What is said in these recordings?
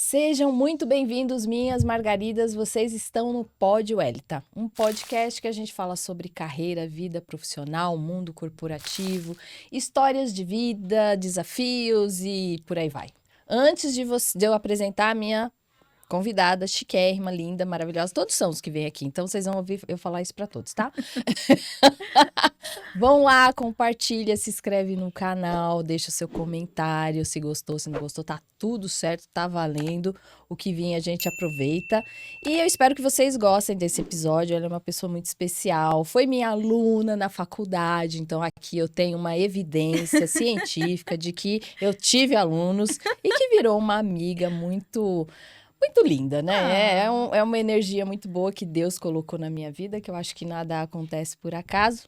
Sejam muito bem-vindos, minhas margaridas. Vocês estão no Pod Welita, um podcast que a gente fala sobre carreira, vida profissional, mundo corporativo, histórias de vida, desafios e por aí vai. Antes de eu apresentar a minha convidada, chiquérrima, linda, maravilhosa, todos são os que vêm aqui, então vocês vão ouvir eu falar isso para todos, tá? Vão lá, compartilha, se inscreve no canal, deixa o seu comentário, se gostou, se não gostou, tá tudo certo, tá valendo. O que vir a gente aproveita. E eu espero que vocês gostem desse episódio. Ela é uma pessoa muito especial, foi minha aluna na faculdade, então aqui eu tenho uma evidência científica de que eu tive alunos e que virou uma amiga muito linda, né? É uma energia muito boa que Deus colocou na minha vida, que eu acho que nada acontece por acaso.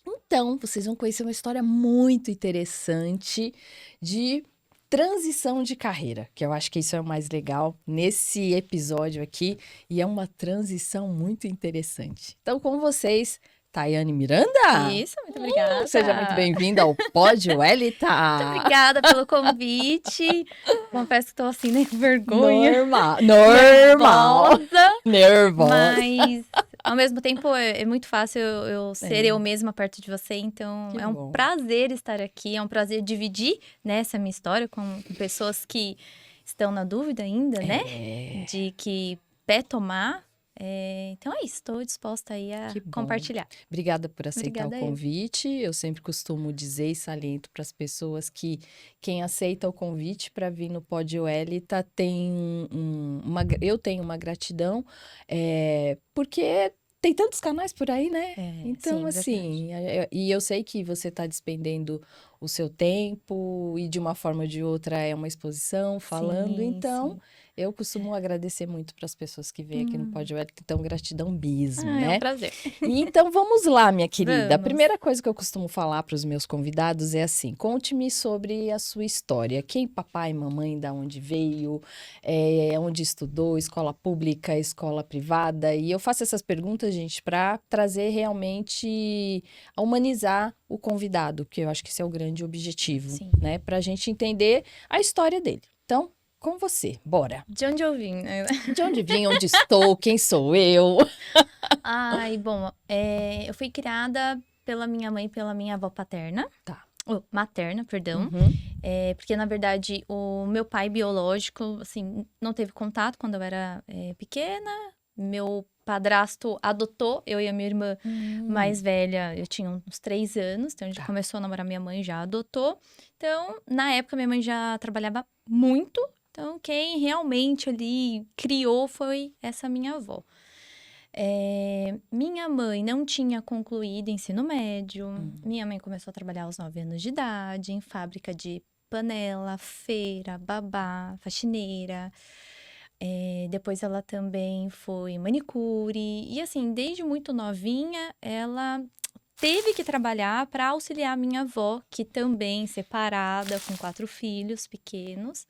Então, vocês vão conhecer uma história muito interessante de transição de carreira, que eu acho que isso é o mais legal nesse episódio aqui, e é uma transição muito interessante. Então, com vocês, Tayane Miranda. Isso, muito obrigada. Seja muito bem-vinda ao Pod Welita. Muito obrigada pelo convite. Confesso que estou assim, né, com vergonha. Normal. Nervosa. Mas, ao mesmo tempo, é muito fácil eu ser eu mesma perto de você. Então, Que é um bom. prazer estar aqui. É um prazer dividir, né, essa minha história com pessoas que estão na dúvida ainda, né? De que pé tomar. Então é isso, estou disposta aí a Que bom. compartilhar. Obrigada por aceitar Obrigada o eu. convite. Eu sempre costumo dizer e saliento para as pessoas que quem aceita o convite para vir no Pod Welita tem eu tenho uma gratidão, porque tem tantos canais por aí, né? Então, sim, assim, e eu sei que você está despendendo o seu tempo e de uma forma ou de outra é uma exposição falando, Sim, então sim. eu costumo agradecer muito para as pessoas que vêm aqui no Pod Welita, então gratidão mesmo, É né? um prazer. E então vamos lá, minha querida. A Vamos. primeira coisa que eu costumo falar para os meus convidados é assim: conte-me sobre a sua história. Quem papai, mamãe, da onde veio, onde estudou, escola pública, escola privada. E eu faço essas perguntas, gente, para trazer realmente a humanizar o convidado, que eu acho que esse é o grande objetivo, Sim. né? Para a gente entender a história dele. Então, com você, bora. De onde eu vim, né? De onde vim, onde estou, quem sou eu? Ai, bom, eu fui criada pela minha mãe e pela minha avó paterna. Tá. Materna, perdão. Uhum. Porque, na verdade, o meu pai biológico, assim, não teve contato quando eu era pequena. Meu padrasto adotou eu e a minha irmã mais velha. Eu tinha uns 3 anos, então a gente Tá. começou a namorar, minha mãe já adotou. Então, na época, minha mãe já trabalhava muito. Então, quem realmente ali criou foi essa minha avó. Minha mãe não tinha concluído ensino médio. Minha mãe começou a trabalhar aos 9 anos de idade, em fábrica de panela, feira, babá, faxineira. Depois ela também foi manicure. E assim, desde muito novinha, ela teve que trabalhar para auxiliar minha avó, que também, separada, com 4 filhos pequenos,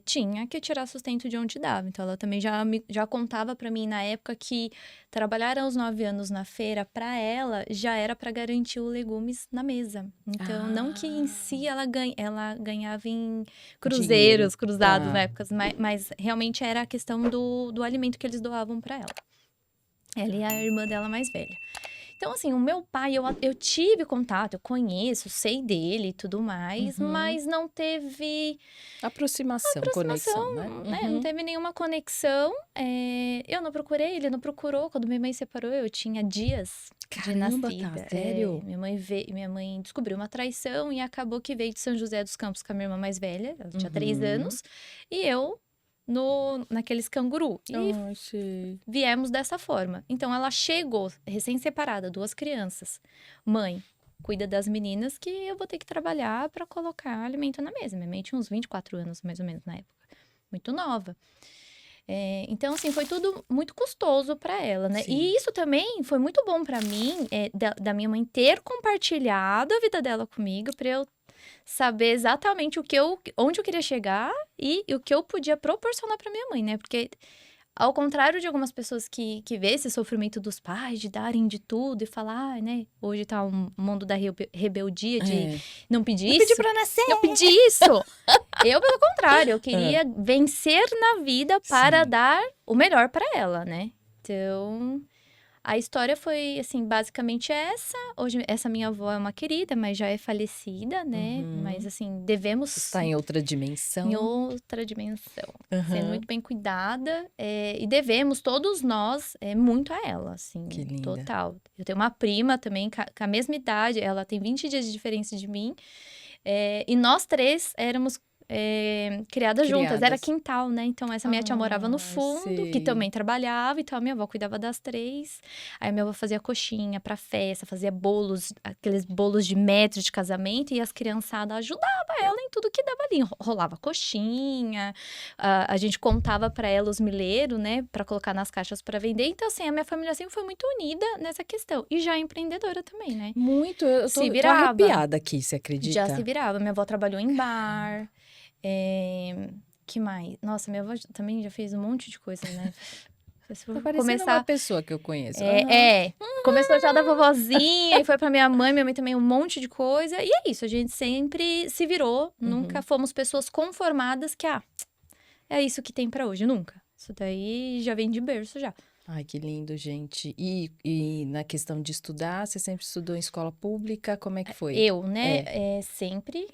tinha que tirar sustento de onde dava. Então, ela também já contava para mim na época que trabalhar aos 9 anos na feira, para ela, já era para garantir os legumes na mesa. Então, não que em si ela ganhava em cruzeiros, cruzados na época, mas realmente era a questão do alimento que eles doavam para ela. Ela e a irmã dela mais velha. Então, assim, o meu pai, eu tive contato, eu conheço, sei dele e tudo mais, mas não teve Aproximação, conexão, né? Não teve nenhuma conexão. Eu não procurei, ele não procurou. Quando minha mãe separou, eu tinha dias de Caramba, nascida. tá, sério? Minha mãe descobriu uma traição e acabou que veio de São José dos Campos com a minha irmã mais velha. Ela tinha 3 anos. E eu naqueles canguru. E sei. viemos dessa forma. Então, ela chegou recém-separada, 2 crianças. Mãe, cuida das meninas que eu vou ter que trabalhar para colocar alimento na mesa. Minha mãe tinha uns 24 anos, mais ou menos, na época. Muito nova. Então, assim, foi tudo muito custoso para ela, né? Sim. E isso também foi muito bom para mim, da minha mãe ter compartilhado a vida dela comigo, para eu saber exatamente onde eu queria chegar e o que eu podia proporcionar para minha mãe, né? Porque Ao contrário de algumas pessoas que vê esse sofrimento dos pais, de darem de tudo e falar, né? Hoje tá um mundo da rebeldia, de não pedir Não isso. pedi pra nascer. Não pedi isso. Eu, pelo contrário, eu queria vencer na vida para dar o melhor para ela, né? Então, a história foi, assim, basicamente essa. Hoje, essa minha avó é uma querida, mas já é falecida, né? Mas, assim, devemos... Está em outra dimensão. Em outra dimensão. Sendo muito bem cuidada. E devemos, todos nós, muito a ela, assim. Que linda. Total. Eu tenho uma prima também, com a mesma idade. Ela tem 20 dias de diferença de mim. E nós três éramos... criadas juntas, era quintal, né? Então, essa minha tia morava no fundo, que também trabalhava, então a minha avó cuidava das três. Aí a minha avó fazia coxinha pra festa, fazia bolos, aqueles bolos de metro de casamento, e as criançadas ajudavam ela em tudo que dava ali. Rolava coxinha, a gente contava pra ela os milheiros, né? Pra colocar nas caixas pra vender. Então, assim, a minha família sempre foi muito unida nessa questão. E já empreendedora também, né? Muito, eu tô arrepiada aqui, você acredita? Já se virava. Minha avó trabalhou em bar. Que mais? Nossa, minha avó também já fez um monte de coisa, né? Tá parecendo uma pessoa que eu conheço. Começou já da vovozinha e foi pra minha mãe também um monte de coisa. E é isso, a gente sempre se virou. Nunca fomos pessoas conformadas que, é isso que tem pra hoje, nunca. Isso daí já vem de berço já. Ai, que lindo, gente. E na questão de estudar, você sempre estudou em escola pública? Como é que foi? Eu, né? Sempre.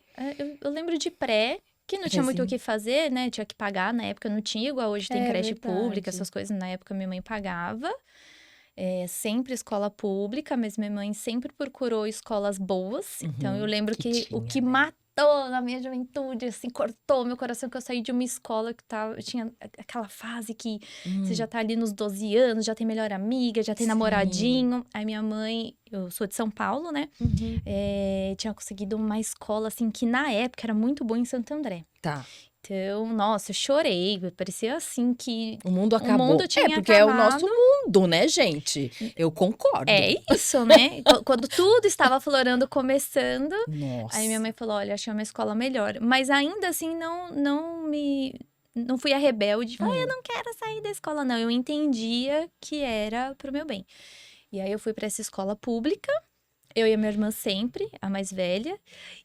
Eu lembro de pré, que não tinha muito o que fazer, né? Tinha que pagar, na época não tinha, igual hoje tem creche pública, essas coisas. Na época minha mãe pagava. Sempre escola pública, mas minha mãe sempre procurou escolas boas. Então eu lembro que o que matou na minha juventude, assim, cortou meu coração, que eu saí de uma escola que tinha aquela fase que você já tá ali nos 12 anos, já tem melhor amiga, já tem namoradinho. Aí minha mãe, eu sou de São Paulo, né? Tinha conseguido uma escola, assim, que na época era muito boa em Santo André. Tá. Então, nossa, eu chorei. Parecia assim que o mundo acabou. O mundo tinha porque acabado. É o nosso mundo, né, gente? Eu concordo. É isso, né? Quando tudo estava aflorando, começando. Nossa. Aí minha mãe falou, olha, achei uma escola melhor. Mas ainda assim, não fui a rebelde. Falei, eu não quero sair da escola, não. Eu entendia que era pro meu bem. E aí eu fui para essa escola pública. Eu e a minha irmã sempre, a mais velha.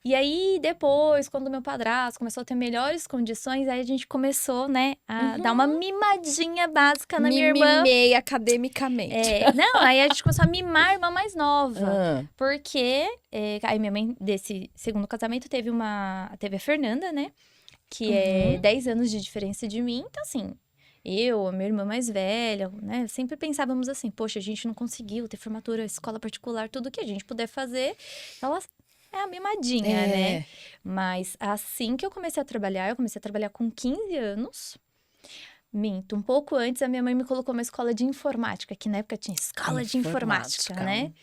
E aí, depois, quando meu padrasto começou a ter melhores condições, aí a gente começou, né, a dar uma mimadinha básica na minha irmã. Mimei academicamente. Não, aí a gente começou a mimar a irmã mais nova. Porque, aí minha mãe, desse segundo casamento, teve a Fernanda, né? Que é 10 anos de diferença de mim. Então, assim... Eu, a minha irmã mais velha, né? Sempre pensávamos assim, poxa, a gente não conseguiu ter formatura, escola particular, tudo que a gente puder fazer. Ela é a mimadinha, né? Mas assim que eu comecei a trabalhar com 15 anos. Minto, um pouco antes a minha mãe me colocou numa escola de informática, que na época tinha escola de informática, né?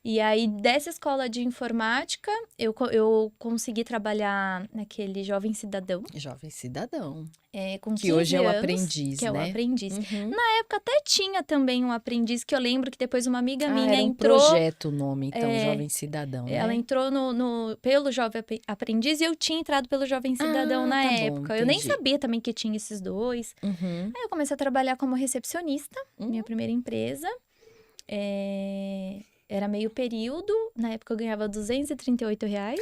E aí, dessa escola de informática, eu consegui trabalhar naquele Jovem Cidadão. Jovem Cidadão. Com 15 que hoje anos, é o aprendiz, que né? é o aprendiz. Na época até tinha também um aprendiz, que eu lembro que depois uma amiga minha era entrou... projeto o nome, então, Jovem Cidadão, né? Ela entrou pelo Jovem Aprendiz e eu tinha entrado pelo Jovem Cidadão na época. Eu nem sabia também que tinha esses dois. Aí eu comecei a trabalhar como recepcionista, minha primeira empresa. Era meio período, na época eu ganhava R$238.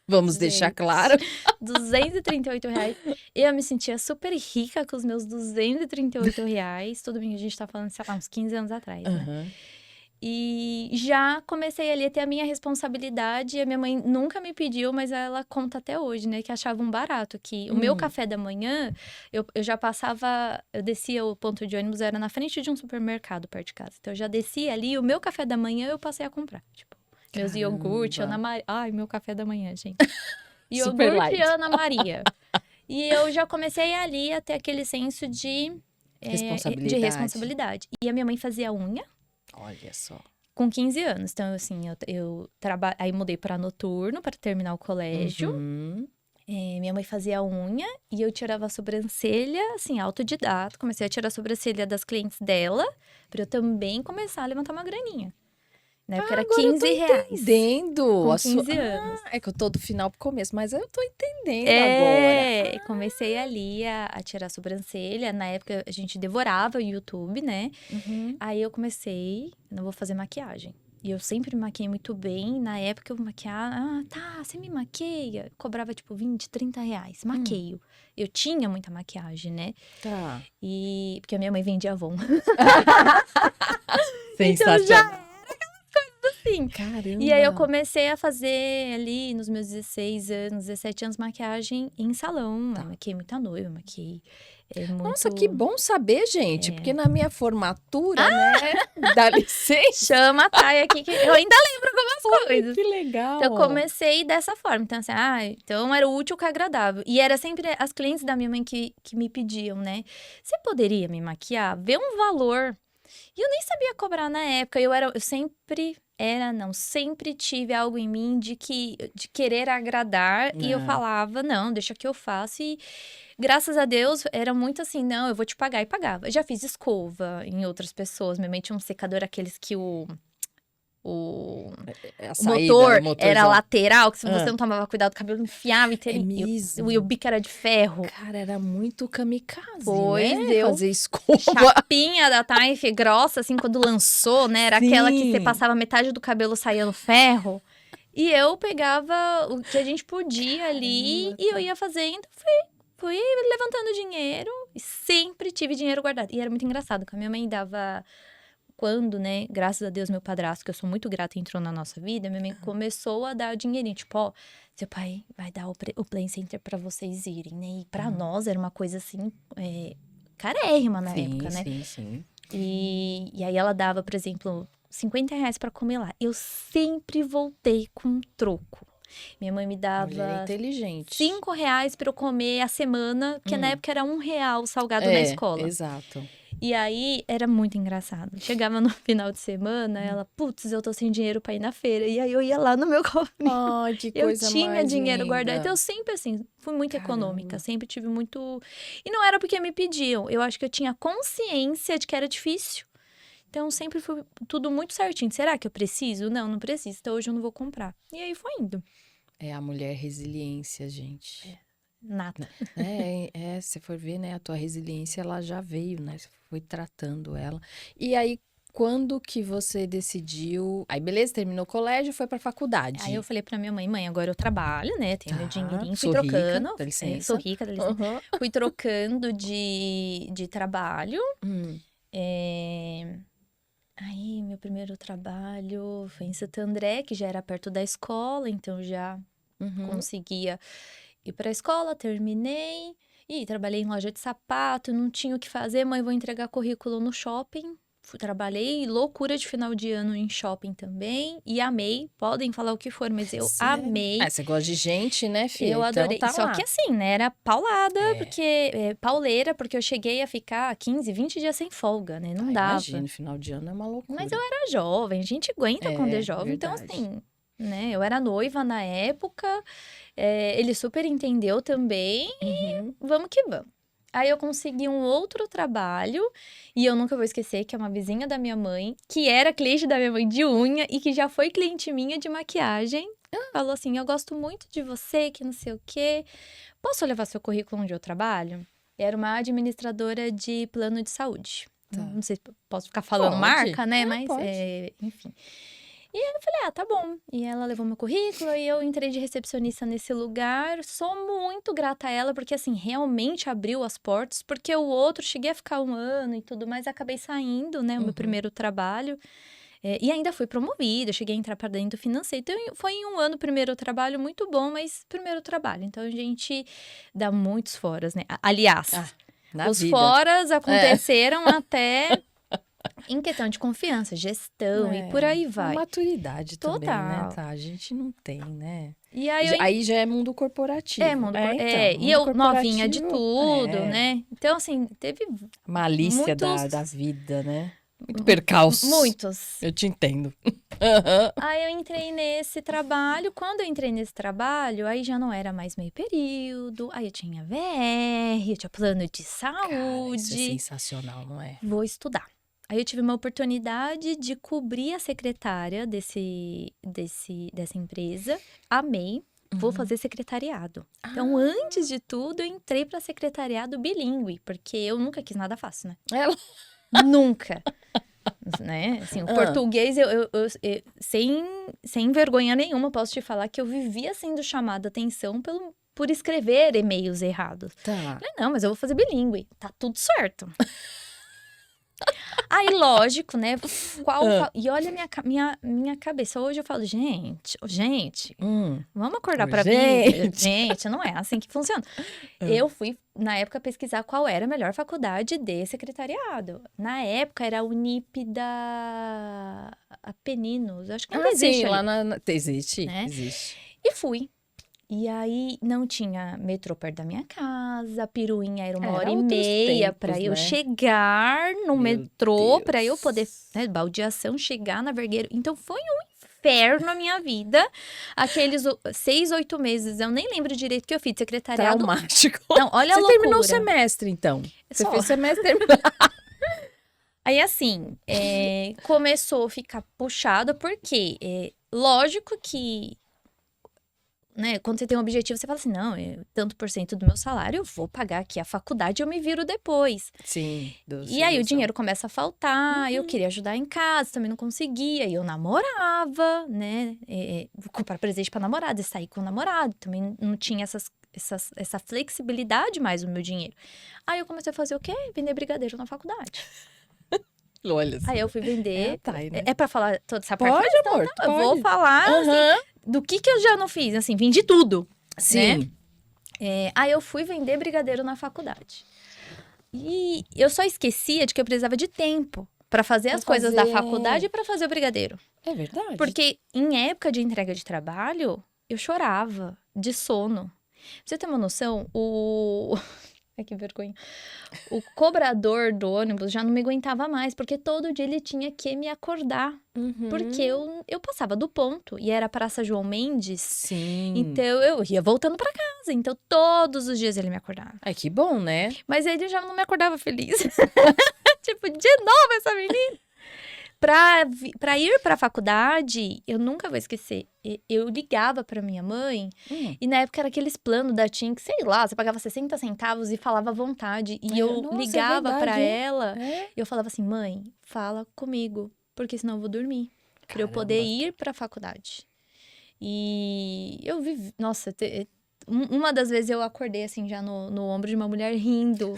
Vamos deixar claro. R$238. Eu me sentia super rica com os meus R$238. Tudo bem, a gente tá falando, sei lá, uns 15 anos atrás, né? E já comecei ali a ter a minha responsabilidade. A minha mãe nunca me pediu, mas ela conta até hoje, né? Que achava um barato. Que o meu café da manhã, eu já passava... Eu descia, o ponto de ônibus era na frente de um supermercado perto de casa. Então, eu já descia ali, o meu café da manhã eu passei a comprar. Tipo, meus iogurte, Ana Maria... Ai, meu café da manhã, gente. Iogurte Ana Maria. E eu já comecei ali a ter aquele senso de responsabilidade. E a minha mãe fazia unha. Olha só. Com 15 anos. Então, assim, aí mudei para noturno, para terminar o colégio. Minha mãe fazia unha e eu tirava a sobrancelha, assim, autodidata. Comecei a tirar a sobrancelha das clientes dela, para eu também começar a levantar uma graninha. Na época era Agora eu tô R$15. entendendo. Com A sua... 15 anos. É que eu tô do final pro começo, mas eu tô entendendo agora. Comecei ali a tirar a sobrancelha. Na época a gente devorava o YouTube, né? Uhum. Aí eu comecei, não vou fazer maquiagem. E eu sempre maquiei muito bem. Na época eu maquiava, tá, você me maqueia. Cobrava tipo R$20, R$30. Maqueio. Eu tinha muita maquiagem, né? Tá. E porque a minha mãe vendia Avon. Sensacional. Sim. Caramba. E aí eu comecei a fazer ali nos meus 16 anos, 17 anos, maquiagem em salão. Tá. Eu maquiei muita noiva, maquiei muito... Nossa, que bom saber, gente. Porque na minha formatura, né? Dá licença. Chama a Thay aqui, que eu ainda lembro algumas coisas. Que legal. Então, eu comecei dessa forma. Então, assim, então era o útil com o agradável. E era sempre as clientes da minha mãe que me pediam, né? Você poderia me maquiar? Vê um valor. E eu nem sabia cobrar na época. Sempre tive algo em mim de querer agradar. E eu falava, não, deixa que eu faço. E graças a Deus, era muito assim, não, eu vou te pagar. E pagava. Eu já fiz escova em outras pessoas. Minha mãe tinha um secador, aqueles que o motor era lateral, que se você não tomava cuidado, o cabelo enfiava e o bico era de ferro. Cara, era muito kamikaze, pois né? eu Fazer escova. Chapinha da Taif grossa, assim, quando lançou, né? Era aquela que você passava metade do cabelo, saía no ferro. E eu pegava o que a gente podia ali e eu ia fazendo. Fui levantando dinheiro e sempre tive dinheiro guardado. E era muito engraçado, porque a minha mãe dava... Quando, né, graças a Deus, meu padrasto, que eu sou muito grata, entrou na nossa vida, minha mãe começou a dar dinheirinho. Tipo, seu pai vai dar o Play Center pra vocês irem, né? E pra nós era uma coisa, assim, carérrima na época, né? Sim. E aí ela dava, por exemplo, R$50 pra comer lá. Eu sempre voltei com um troco. Minha mãe me dava inteligente. R$5 pra eu comer a semana, porque na época era R$1 o salgado na escola. Exato. E aí, era muito engraçado. Chegava no final de semana, ela, putz, eu tô sem dinheiro pra ir na feira. E aí, eu ia lá no meu cofre. Ai, que coisa eu tinha mais dinheiro linda. guardado. Então, eu sempre, assim, fui muito Caramba. econômica. Sempre tive muito... E não era porque me pediam. Eu acho que eu tinha consciência de que era difícil. Então, sempre foi tudo muito certinho. Será que eu preciso? Não preciso. Então, hoje eu não vou comprar. E aí, foi indo. É a mulher resiliência, gente. Nada. Se for ver, né, a tua resiliência, ela já veio, né, você foi tratando ela. E aí, quando que você decidiu... Aí, beleza, terminou o colégio, foi pra faculdade. Aí, eu falei pra minha mãe, agora eu trabalho, né, tenho meu dinheirinho, fui sou trocando. Rica, dá licença. Sou rica, dá licença. Fui trocando de trabalho. Aí, meu primeiro trabalho foi em Santo André, que já era perto da escola, então já conseguia ir pra escola, terminei. E trabalhei em loja de sapato, não tinha o que fazer, mãe, vou entregar currículo no shopping. Trabalhei loucura de final de ano em shopping também e amei. Podem falar o que for, mas eu amei. Você gosta de gente, né, filha? Eu adorei. Então, tá Só lá. que assim, né, era paulada, porque pauleira, porque eu cheguei a ficar 15, 20 dias sem folga, né? Não dava. Imagina, final de ano é uma loucura. Mas eu era jovem, a gente aguenta quando é jovem. Verdade. Então, assim, né, eu era noiva na época, ele super entendeu também e vamos que vamos. Aí eu consegui um outro trabalho, e eu nunca vou esquecer, que é uma vizinha da minha mãe, que era cliente da minha mãe de unha, e que já foi cliente minha de maquiagem. Falou assim, eu gosto muito de você, que não sei o quê. Posso levar seu currículo onde eu trabalho? Era uma administradora de plano de saúde. Tá. Não sei se posso ficar falando marca, né? Mas, enfim. E eu falei, tá bom. E ela levou meu currículo e eu entrei de recepcionista nesse lugar. Sou muito grata a ela, porque assim, realmente abriu as portas. Porque o outro, cheguei a ficar 1 ano e tudo mais, acabei saindo, né? O meu primeiro trabalho. E ainda fui promovida, cheguei a entrar para dentro do financeiro. Então, foi em 1 ano o primeiro trabalho, muito bom, mas primeiro trabalho. Então, a gente dá muitos foras, né? Aliás, os foras aconteceram até... Em questão de confiança, gestão e por aí vai. Maturidade também, né? A gente não tem, né? E aí já é mundo corporativo. Mundo e eu novinha de tudo, né? Então, assim, teve malícia da vida, né? Muito percalço. Muitos. Eu te entendo. Aí eu entrei nesse trabalho. Quando eu entrei nesse trabalho, aí já não era mais meio período. Aí eu tinha VR, eu tinha plano de saúde. Cara, isso é sensacional, não é? Vou estudar. Aí eu tive uma oportunidade de cobrir a secretária dessa empresa. Amei. Vou fazer secretariado. Então, antes de tudo, eu entrei para secretariado bilíngue, porque eu nunca quis nada fácil, né? Ela... Nunca. Né? Assim, o português, eu sem vergonha nenhuma, posso te falar que eu vivia sendo chamada atenção por escrever e-mails errados. Tá. Falei, não, mas eu vou fazer bilíngue. Tá tudo certo. Aí, lógico, né? E olha minha cabeça. Hoje eu falo, gente, vamos acordar pra vida. Gente, não é assim que funciona. Eu fui, na época, pesquisar qual era a melhor faculdade de secretariado. Na época, era a Unip da Apeninos. Acho que ainda existe sim, ali, lá existe, né? existe. E fui. E aí, não tinha metrô perto da minha casa, Piruinha era 1h30 pra eu chegar no metrô, pra eu poder, né, baldeação, chegar na Vergueiro. Então, foi um inferno na minha vida. Aqueles 6, 8 meses, eu nem lembro direito o que eu fiz de secretariado. Traumático. Não, olha a loucura. Você terminou o semestre, então? Você fez semestre Aí, assim, começou a ficar puxado, porque lógico que, né, quando você tem um objetivo, você fala assim, não, tanto por cento do meu salário, eu vou pagar aqui a faculdade, eu me viro depois. Sim. E aí o dinheiro começa a faltar, eu queria ajudar em casa, também não conseguia, e eu namorava, né, vou comprar presente pra namorada e sair com o namorado, também não tinha essa flexibilidade mais no meu dinheiro. Aí eu comecei a fazer o quê? Vender brigadeiro na faculdade. Olha assim. Aí eu fui vender. Né? É pra falar toda essa parte? Pode, amor. Então, eu vou falar assim, do que eu já não fiz. Assim, vendi tudo. Sim. Né? Aí eu fui vender brigadeiro na faculdade. E eu só esquecia de que eu precisava de tempo pra fazer as coisas da faculdade e pra fazer o brigadeiro. É verdade. Porque em época de entrega de trabalho, eu chorava de sono. Pra você ter uma noção, Ai, que vergonha. O cobrador do ônibus já não me aguentava mais, porque todo dia ele tinha que me acordar. Porque eu passava do ponto, e era Praça João Mendes. Sim. Então, eu ia voltando pra casa. Então, todos os dias ele me acordava. Ai, que bom, né? Mas ele já não me acordava feliz. Tipo, de novo essa menina. Pra ir pra faculdade, eu nunca vou esquecer. Eu ligava pra minha mãe, e na época era aqueles planos da TIM, que sei lá, você pagava 60 centavos e falava à vontade. E eu ligava pra ela, e eu falava assim, mãe, fala comigo, porque senão eu vou dormir. Pra eu poder ir pra faculdade. E eu vivi, nossa, uma das vezes eu acordei assim já no ombro de uma mulher rindo,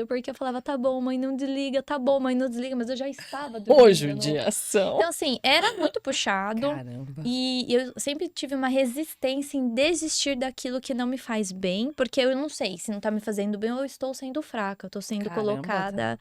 porque eu falava, tá bom, mãe, não desliga, tá bom, mãe, não desliga, mas eu já estava dormindo. Hoje de ação. Então, assim, era muito puxado. Caramba. E eu sempre tive uma resistência em desistir daquilo que não me faz bem, porque eu não sei se não tá me fazendo bem ou eu estou sendo fraca, eu tô sendo colocada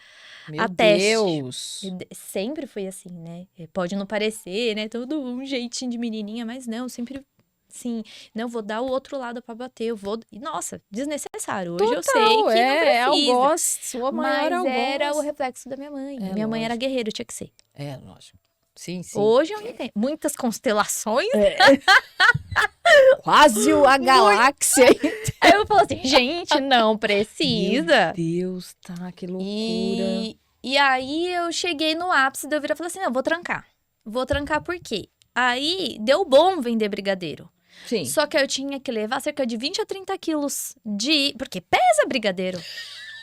a teste. Meu Deus! Sempre foi assim, né? Pode não parecer, né? Todo um jeitinho de menininha, mas não, sempre... Sim, não, vou dar o outro lado pra bater, eu vou... Nossa, desnecessário. Hoje eu sei que não precisa. É algoz, sua mãe mas era o reflexo da minha mãe. Minha mãe era guerreira, tinha que ser. É, lógico. Sim, sim. Hoje eu entendo. Muitas constelações. Quase a galáxia. Aí eu falo assim, gente, não precisa. Meu Deus, tá, que loucura. E aí eu cheguei no ápice de eu virar e falei assim, não, vou trancar. Vou trancar por quê? Aí deu bom vender brigadeiro. Sim. Só que eu tinha que levar cerca de 20 a 30 quilos de... Porque pesa brigadeiro.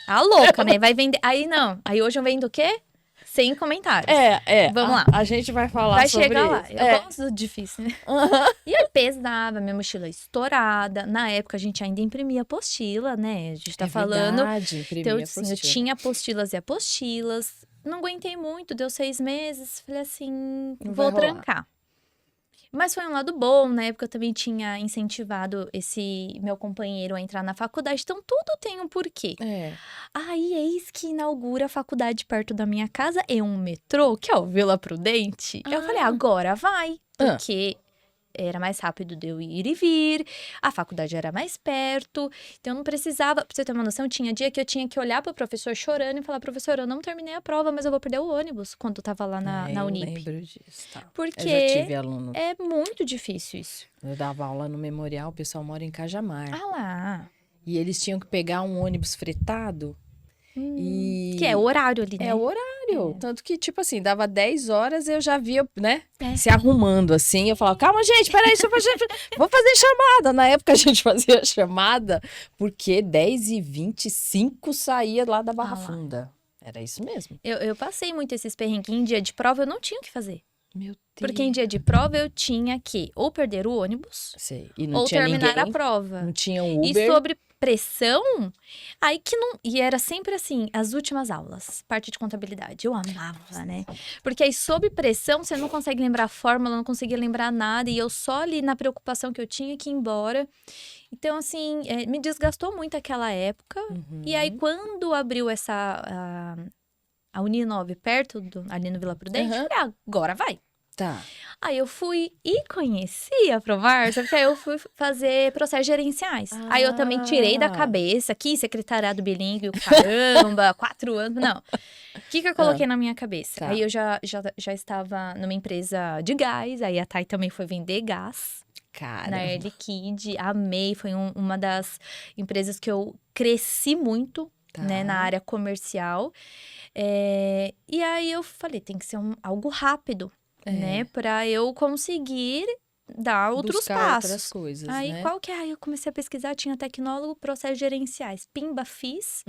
A louca, né? Vai vender... Aí não. Aí hoje eu vendo o quê? Sem comentários. Vamos lá. A gente vai falar vai sobre chegar lá. isso. Eu gosto do difícil, né? E aí pesava, minha mochila estourada. Na época a gente ainda imprimia apostila, né? A gente tá falando... Verdade, imprimia então, apostila. assim, eu tinha apostilas e apostilas. Não aguentei muito, deu 6 meses. Falei assim, vou trancar. Mas foi um lado bom, na época eu também tinha incentivado esse meu companheiro a entrar na faculdade, então tudo tem um porquê. Aí eis que inaugura a faculdade perto da minha casa, é um metrô, que é o Vila Prudente. Eu falei, agora vai, porque era mais rápido de eu ir e vir, a faculdade era mais perto, então eu não precisava, pra você ter uma noção, tinha dia que eu tinha que olhar pro professor chorando e falar, professor, eu não terminei a prova, mas eu vou perder o ônibus, quando eu tava lá na Unip. Eu lembro disso, tá. Porque eu já tive aluno. É muito difícil isso. Eu dava aula no Memorial, o pessoal mora em Cajamar. Ah lá. E eles tinham que pegar um ônibus fretado. Que é o horário ali, né? É o horário. horário. Tanto que, tipo assim, dava 10 horas, eu já via, né, É. se arrumando assim. Eu falava, calma, gente, peraí, deixa eu fazer, vou fazer chamada. Na época a gente fazia chamada, porque 10h25 saía lá da Barra Ah lá. Funda. Era isso mesmo. Eu passei muito esses perrengues. Em dia de prova, eu não tinha o que fazer. Meu Deus. Porque em dia de prova, eu tinha que ou perder o ônibus, Sei. E não ou tinha terminar ninguém, a prova. não tinha um E Uber. sobre pressão, aí que não. E era sempre assim, as últimas aulas, parte de contabilidade. Eu amava, né? Porque aí, sob pressão, você não consegue lembrar a fórmula, não conseguia lembrar nada. E eu só ali na preocupação que eu tinha que ir embora. Então, assim, me desgastou muito aquela época. E aí, quando abriu a Uninove perto, ali no Vila Prudente, eu falei, agora vai. Tá. Aí eu fui e conheci a Provarsa, porque aí eu fui fazer processos gerenciais. Aí eu também tirei da cabeça, que secretariado bilíngue, caramba, 4 anos, não. O que eu coloquei na minha cabeça? Tá. Aí eu já estava numa empresa de gás, aí a Thay também foi vender gás. Cara. Na Air Liquide, amei, foi uma das empresas que eu cresci muito, né, na área comercial. E aí eu falei, tem que ser algo rápido, né, pra eu conseguir dar outros Buscar passos. outras coisas, Aí né? qual que é? Aí eu comecei a pesquisar, tinha tecnólogo, processos gerenciais. Pimba, fiz.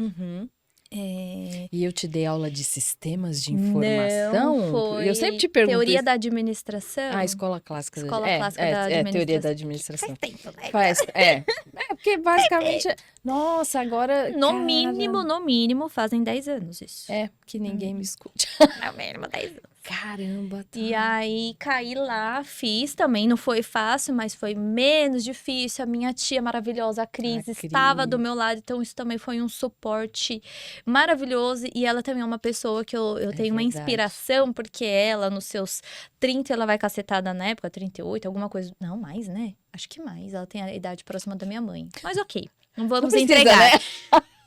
E eu te dei aula de sistemas de Não, informação? foi Eu sempre te pergunto teoria isso. da administração. Escola clássica. Escola clássica da teoria da administração. administração. Faz tempo, né? Porque basicamente... Nossa, agora... No cara, mínimo, fazem 10 anos isso. que ninguém me escute. No mínimo 10 anos. Caramba, tá. E aí, caí lá, fiz também. Não foi fácil, mas foi menos difícil. A minha tia maravilhosa, a Cris, estava do meu lado. Então, isso também foi um suporte maravilhoso. E ela também é uma pessoa que eu tenho uma verdade. inspiração. Porque ela, nos seus 30, ela vai cacetada na época, 38, alguma coisa. Não, mais, né? Acho que mais. Ela tem a idade próxima da minha mãe. Mas ok, não vamos precisa, entregar. né?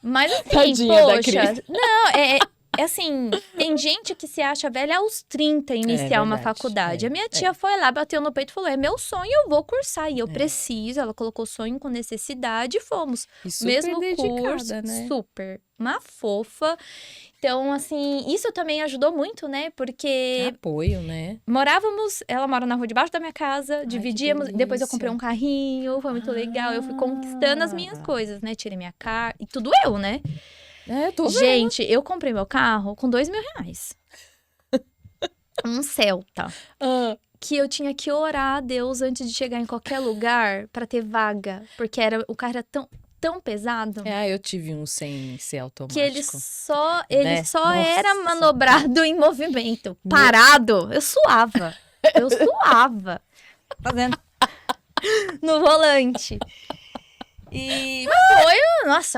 Mas assim, Tadinha da poxa... Cris. Não, é assim, tem gente que se acha velha aos 30 iniciar uma verdade, faculdade. A minha tia foi lá, bateu no peito e falou, é meu sonho, eu vou cursar. E eu preciso, ela colocou sonho com necessidade e fomos. E super Mesmo dedicada, curso, né? super. Uma fofa. Então, assim, isso também ajudou muito, né? Porque Apoio, né? morávamos, ela mora na rua debaixo da minha casa, que dividíamos, depois eu delícia. comprei um carrinho, foi muito legal. Eu fui conquistando as minhas coisas, né? Tirei minha carta, e tudo eu, né? Tô vendo. Gente, eu comprei meu carro com R$2.000. Um Celta. Que eu tinha que orar a Deus antes de chegar em qualquer lugar pra ter vaga. Porque o carro era tão pesado. Eu tive um sem ser automático. Que ele só Nossa. era manobrado em movimento. Parado, eu suava. Eu suava. Fazendo no volante. E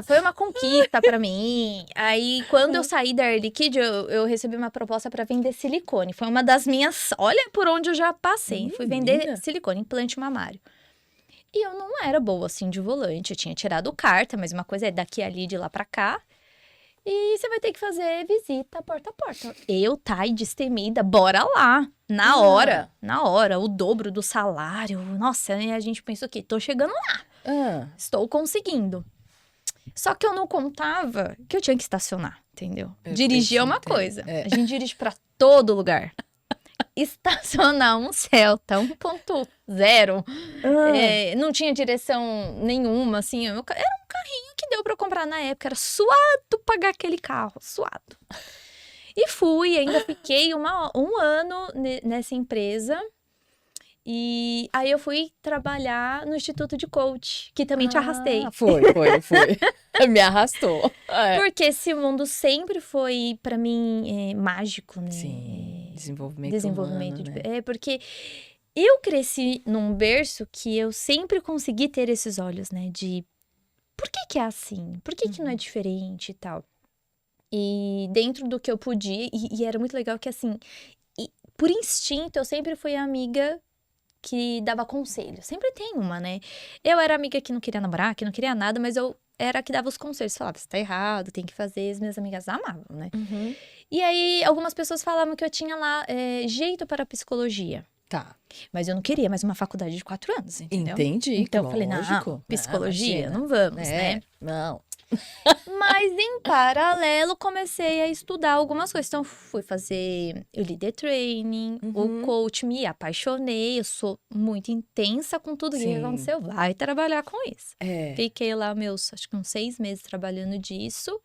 foi uma conquista pra mim. Aí, quando eu saí da Air Liquide, eu recebi uma proposta pra vender silicone. Foi uma das minhas... Olha por onde eu já passei. Fui vender silicone, implante mamário. E eu não era boa, assim, de volante. Eu tinha tirado carta, mas uma coisa é daqui ali, de lá pra cá. E você vai ter que fazer visita porta a porta. Eu, Thay, destemida, bora lá. Na hora, o dobro do salário. Nossa, a gente pensou que tô chegando lá. Estou conseguindo. Só que eu não contava que eu tinha que estacionar, entendeu? Dirigir é uma coisa. A gente dirige pra todo lugar. Estacionar um Celta 1.0, não tinha direção nenhuma, assim. Era um carrinho que deu pra comprar na época. Era suado pagar aquele carro, suado. E fui, ainda fiquei um ano nessa empresa. E aí eu fui trabalhar no Instituto de Coach, que também te arrastei. Foi. Me arrastou. Porque esse mundo sempre foi, pra mim, mágico, né? Sim, desenvolvimento humano, né? Porque eu cresci num berço que eu sempre consegui ter esses olhos, né? De por que é assim? Por que não é diferente e tal? E dentro do que eu podia, e era muito legal que, assim, por instinto, eu sempre fui a amiga que dava conselho. Sempre tem uma, né? Eu era amiga que não queria namorar, que não queria nada, mas eu era a que dava os conselhos. Falava, você tá errado, tem que fazer. As minhas amigas amavam, né? E aí, algumas pessoas falavam que eu tinha lá jeito para psicologia. Tá. Mas eu não queria mais uma faculdade de 4 anos, entendeu? Entendi, Então eu falei, não, psicologia, não vamos, né? Não. Mas, em paralelo, comecei a estudar algumas coisas. Então, fui fazer o Leader Training, o coach, me apaixonei. Eu sou muito intensa com tudo que Sim. aconteceu. Vai trabalhar com isso. É. Fiquei lá acho que uns 6 meses trabalhando disso.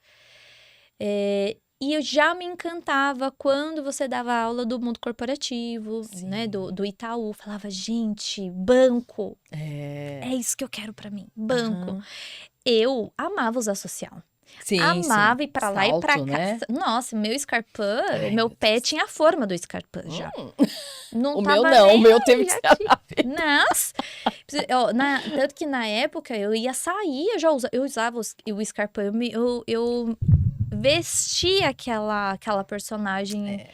E eu já me encantava quando você dava aula do mundo corporativo, Sim. né? Do Itaú. Falava, gente, banco. É. É isso que eu quero pra mim, banco. Aham. Eu amava usar social. Sim, Amava sim. ir pra lá e pra Salto, cá. né? Nossa, meu Scarpan, Ai, meu meu pé Deus. tinha a forma do Scarpan já. Não O meu tava não, o nem meu aí, teve que já ser tinha. rápido. Nossa! Tanto que na época eu ia sair, eu usava o Scarpan, eu vestia aquela personagem.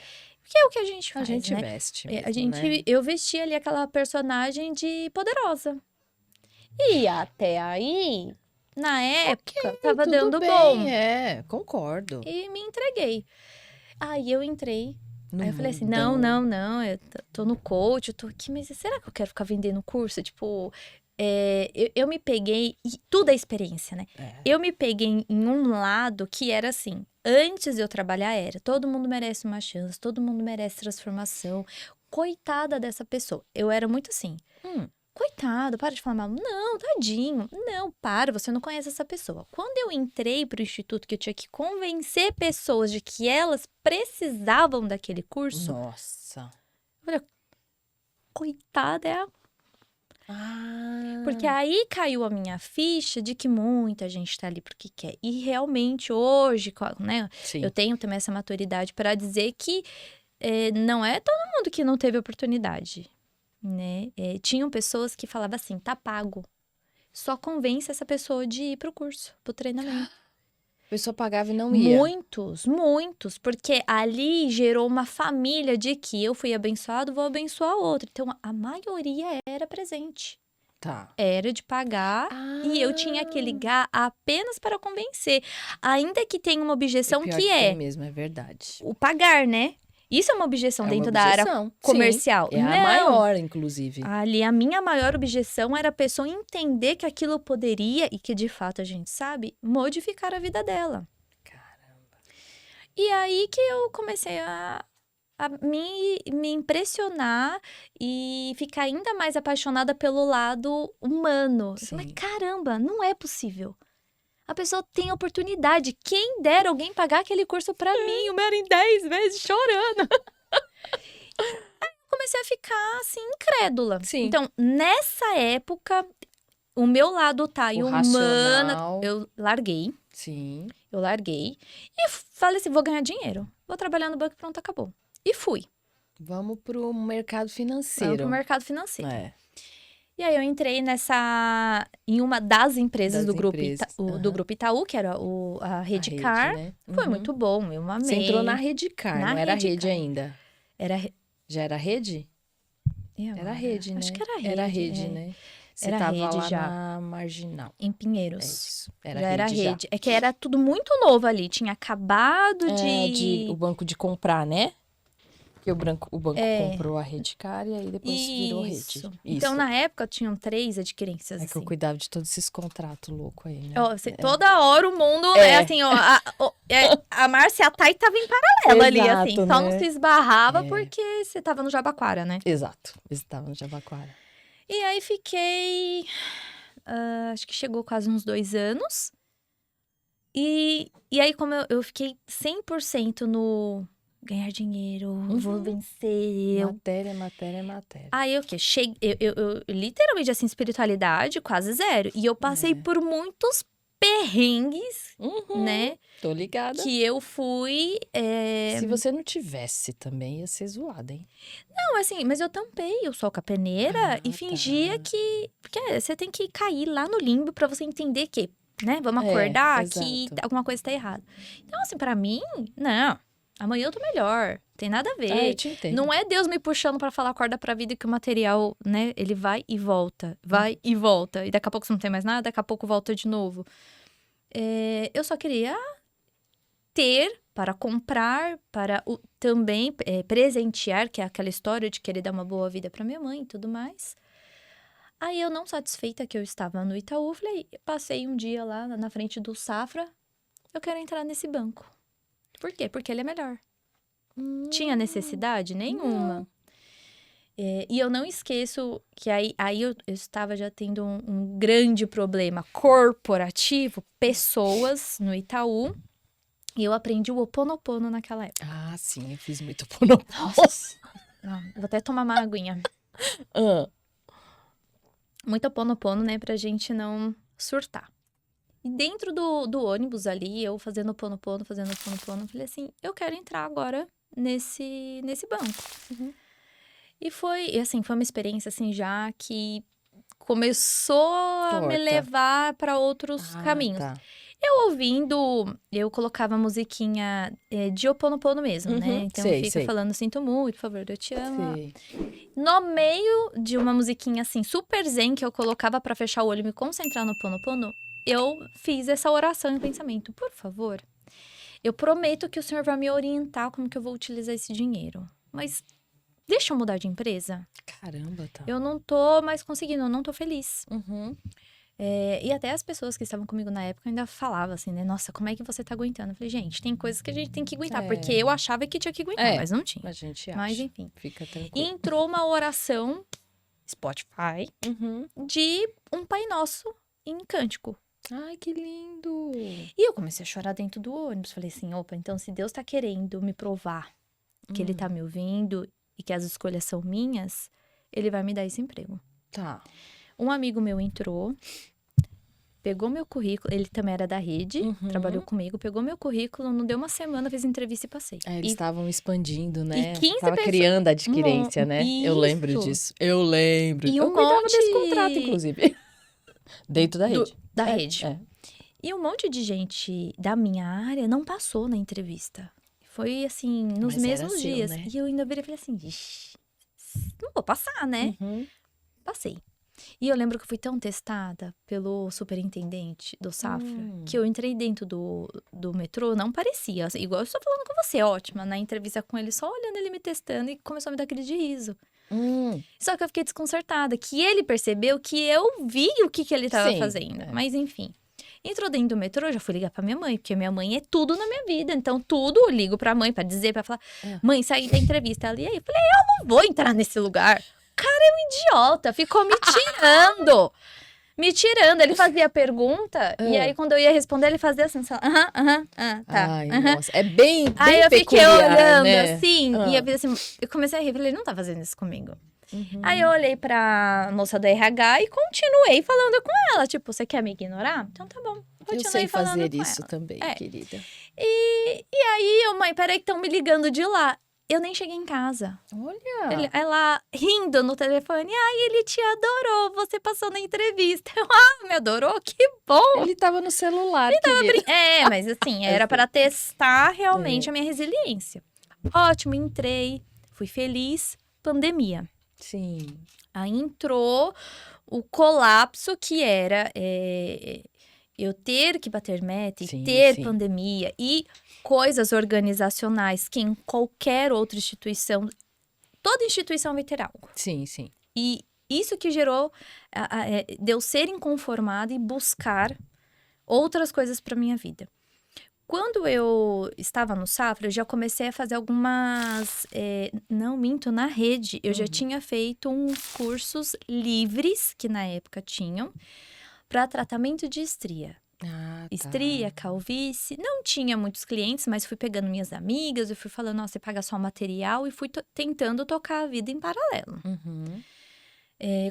Que é o que a gente A faz, gente né? veste mesmo, né? Eu vestia ali aquela personagem de poderosa. E até aí, na época, tava Tudo dando bom. bem, concordo. E me entreguei. Aí eu entrei. No Aí eu falei assim, mundão. não, eu tô no coach, eu tô aqui, mas será que eu quero ficar vendendo curso? Tipo, eu me peguei, e tudo é experiência, né? É. Eu me peguei em um lado que era assim, antes de eu trabalhar todo mundo merece uma chance, todo mundo merece transformação. Coitada dessa pessoa. Eu era muito assim. Coitado, para de falar mal. Não, tadinho. Não, para, você não conhece essa pessoa. Quando eu entrei pro instituto, que eu tinha que convencer pessoas de que elas precisavam daquele curso, Nossa. eu falei, coitada é a... Ah. Porque aí caiu a minha ficha de que muita gente tá ali porque quer. E realmente hoje, né, Sim. eu tenho também essa maturidade para dizer que não é todo mundo que não teve oportunidade, né? Tinham pessoas que falavam assim, tá pago. Só convence essa pessoa de ir pro curso, pro treinamento. A pessoa pagava e não ia. Muitos, porque ali gerou uma família de que eu fui abençoado, vou abençoar outra. Então, a maioria era presente. Tá. Era de pagar e eu tinha que ligar apenas para convencer. Ainda que tenha uma objeção Pior que tem mesmo, é verdade. o pagar, né? Isso é uma objeção É dentro uma da área objeção. comercial. Sim, é a Não. maior, inclusive. Ali, a minha maior objeção era a pessoa entender que aquilo poderia, e que de fato a gente sabe, modificar a vida dela. Caramba. E aí que eu comecei a me impressionar e ficar ainda mais apaixonada pelo lado humano. Sim. Mas caramba, não é possível. A pessoa tem oportunidade. Quem dera alguém pagar aquele curso pra mim, o meu era em 10 vezes, chorando. Comecei a ficar, assim, incrédula. Sim. Então, nessa época, o meu lado O humana, racional. eu larguei. Sim. Eu larguei. E falei assim, vou ganhar dinheiro. Vou trabalhar no banco e pronto, acabou. E fui. Vamos pro mercado Fui financeiro. pro mercado financeiro. É. E aí eu entrei em uma das empresas Das do grupo, empresas. do grupo Itaú, que era a Redcar. Né? Foi muito bom, eu amei. Você entrou na Redcar, Na não era rede Redcar. ainda. Já era rede? E agora? Era rede, né? Acho que era rede. Era rede, né? Você Era tava rede lá já. na Marginal. Em É Pinheiros. isso. Já era rede. É que era tudo muito novo ali. Tinha acabado O banco de comprar, né? Porque o banco comprou a Redcar e aí depois virou rede. Isso. Então, na época, tinham 3 adquirências. É que eu cuidava de todos esses contratos loucos aí, né? Toda hora o mundo assim, ó. A Márcia e a Thay estavam em paralelo ali, assim. Exato, Só né? não se esbarrava porque você tava no Jabaquara, né? Exato. Eles estavam no Jabaquara. E aí fiquei. Acho que chegou quase uns 2 anos. E aí, como eu fiquei 100% no ganhar dinheiro, vou vencer. Matéria. Aí eu literalmente, assim, espiritualidade quase zero. E eu passei por muitos perrengues, né? Tô ligada. Que eu fui. Se você não tivesse também, ia ser zoada, hein? Não, assim, mas eu tampei o sol com a peneira e fingia que. Porque você tem que cair lá no limbo pra você entender que, né? Vamos acordar que alguma coisa tá errada. Então, assim, pra mim, não. Amanhã eu tô melhor. Tem nada a ver. Eu te entendo. Não é Deus me puxando pra falar acorda pra vida que o material, né? Ele vai e volta. Vai e volta. E daqui a pouco você não tem mais nada, daqui a pouco volta de novo. Eu só queria ter para comprar, para também presentear, que é aquela história de querer dar uma boa vida pra minha mãe e tudo mais. Aí eu não satisfeita que eu estava no Itaú, falei, passei um dia lá na frente do Safra, eu quero entrar nesse banco. Por quê? Porque ele é melhor. Tinha necessidade? Nenhuma. Não. E eu não esqueço que aí eu estava já tendo um grande problema corporativo, pessoas no Itaú, e eu aprendi o Ho Oponopono naquela época. Ah, sim, eu fiz muito Oponopono. Nossa! Vou até tomar uma aguinha. Ah, Muito Ho Oponopono, né, pra gente não surtar. E dentro do ônibus ali, eu fazendo Ho Oponopono, falei assim, eu quero entrar agora nesse banco. Uhum. E assim, foi uma experiência, assim, já que começou a me Torta. levar para outros caminhos. Tá. Eu colocava musiquinha de Ho Oponopono mesmo, né? Então Sei, fica sei. falando, sinto muito, por favor, eu te amo. Sei. No meio de uma musiquinha, assim, super zen, que eu colocava para fechar o olho e me concentrar no Ho Oponopono, eu fiz essa oração em pensamento. Por favor, eu prometo que o senhor vai me orientar como que eu vou utilizar esse dinheiro. Mas deixa eu mudar de empresa. Caramba, tá. Eu não tô mais conseguindo, eu não tô feliz. Uhum. E até as pessoas que estavam comigo na época ainda falavam assim, né? Nossa, como é que você tá aguentando? Eu falei, gente, tem coisas que a gente tem que aguentar. Porque eu achava que tinha que aguentar, mas não tinha. A gente acha. Mas enfim. Fica E tranquilo. entrou uma oração, Spotify, Uhum. de um Pai Nosso em cântico. Ai, que lindo. E eu comecei a chorar dentro do ônibus. Falei assim, opa, então se Deus tá querendo me provar que Ele tá me ouvindo e que as escolhas são minhas, Ele vai me dar esse emprego. Tá. Um amigo meu entrou, pegou meu currículo, ele também era da rede, trabalhou comigo, pegou meu currículo, não deu uma semana, fez entrevista e passei. Eles estavam expandindo, né? e 15 Tava pessoas- criando a adquirência, né? Eu lembro Isso. disso. Eu lembro. E eu um cuidava monte- desse contrato, inclusive. Dentro da rede. Da rede. É. E um monte de gente da minha área não passou na entrevista. Foi assim, nos Mas era mesmos seu, dias. né? E eu ainda virei e falei assim, ixi, não vou passar, né? Uhum. Passei. E eu lembro que eu fui tão testada pelo superintendente do Safra, que eu entrei dentro do metrô, não parecia. Assim, igual eu estou falando com você, ótima, na entrevista com ele, só olhando ele me testando e começou a me dar aquele de riso. Só que eu fiquei desconcertada, que ele percebeu que eu vi o que ele estava Sim, fazendo. é. Mas enfim. Entrou dentro do metrô, eu já fui ligar pra minha mãe, porque minha mãe é tudo na minha vida. Então, tudo eu ligo pra mãe, pra dizer, pra falar, mãe, saí da entrevista. Ela, e aí? Eu falei, eu não vou entrar nesse lugar. O cara é um idiota, ficou me tirando. Me tirando. Ele fazia a pergunta, e aí quando eu ia responder, ele fazia assim, tá. Ai, nossa. É bem Aí eu fiquei peculiar, olhando né? assim, e eu fiz assim, eu comecei a rir, falei, ele não tá fazendo isso comigo. Aí eu olhei pra moça do RH e continuei falando com ela, tipo, você quer me ignorar? Então tá bom. Eu Continuei sei falando fazer com isso ela. também, É. querida. E aí, mãe, peraí que estão me ligando de lá. Eu nem cheguei em casa. Olha. Ela rindo no telefone, ai, ele te adorou, você passou na entrevista. Eu, me adorou? Que bom! Ele tava no celular, querida. Mas assim, era para testar realmente a minha resiliência. Ótimo, entrei, fui feliz, pandemia. Sim. Aí entrou o colapso que era eu ter que bater meta e Sim, ter sim. pandemia e coisas organizacionais que em qualquer outra instituição, toda instituição vai ter algo. Sim, sim. E isso que gerou de eu ser inconformada e buscar outras coisas para minha vida. Quando eu estava no Safra, eu já comecei a fazer algumas... não minto, na rede. Eu já tinha feito uns cursos livres, que na época tinham, para tratamento de estria. Ah, tá. Estria, calvície. Não tinha muitos clientes, mas fui pegando minhas amigas, eu fui falando, nossa, você paga só o material, e fui tentando tocar a vida em paralelo. Uhum.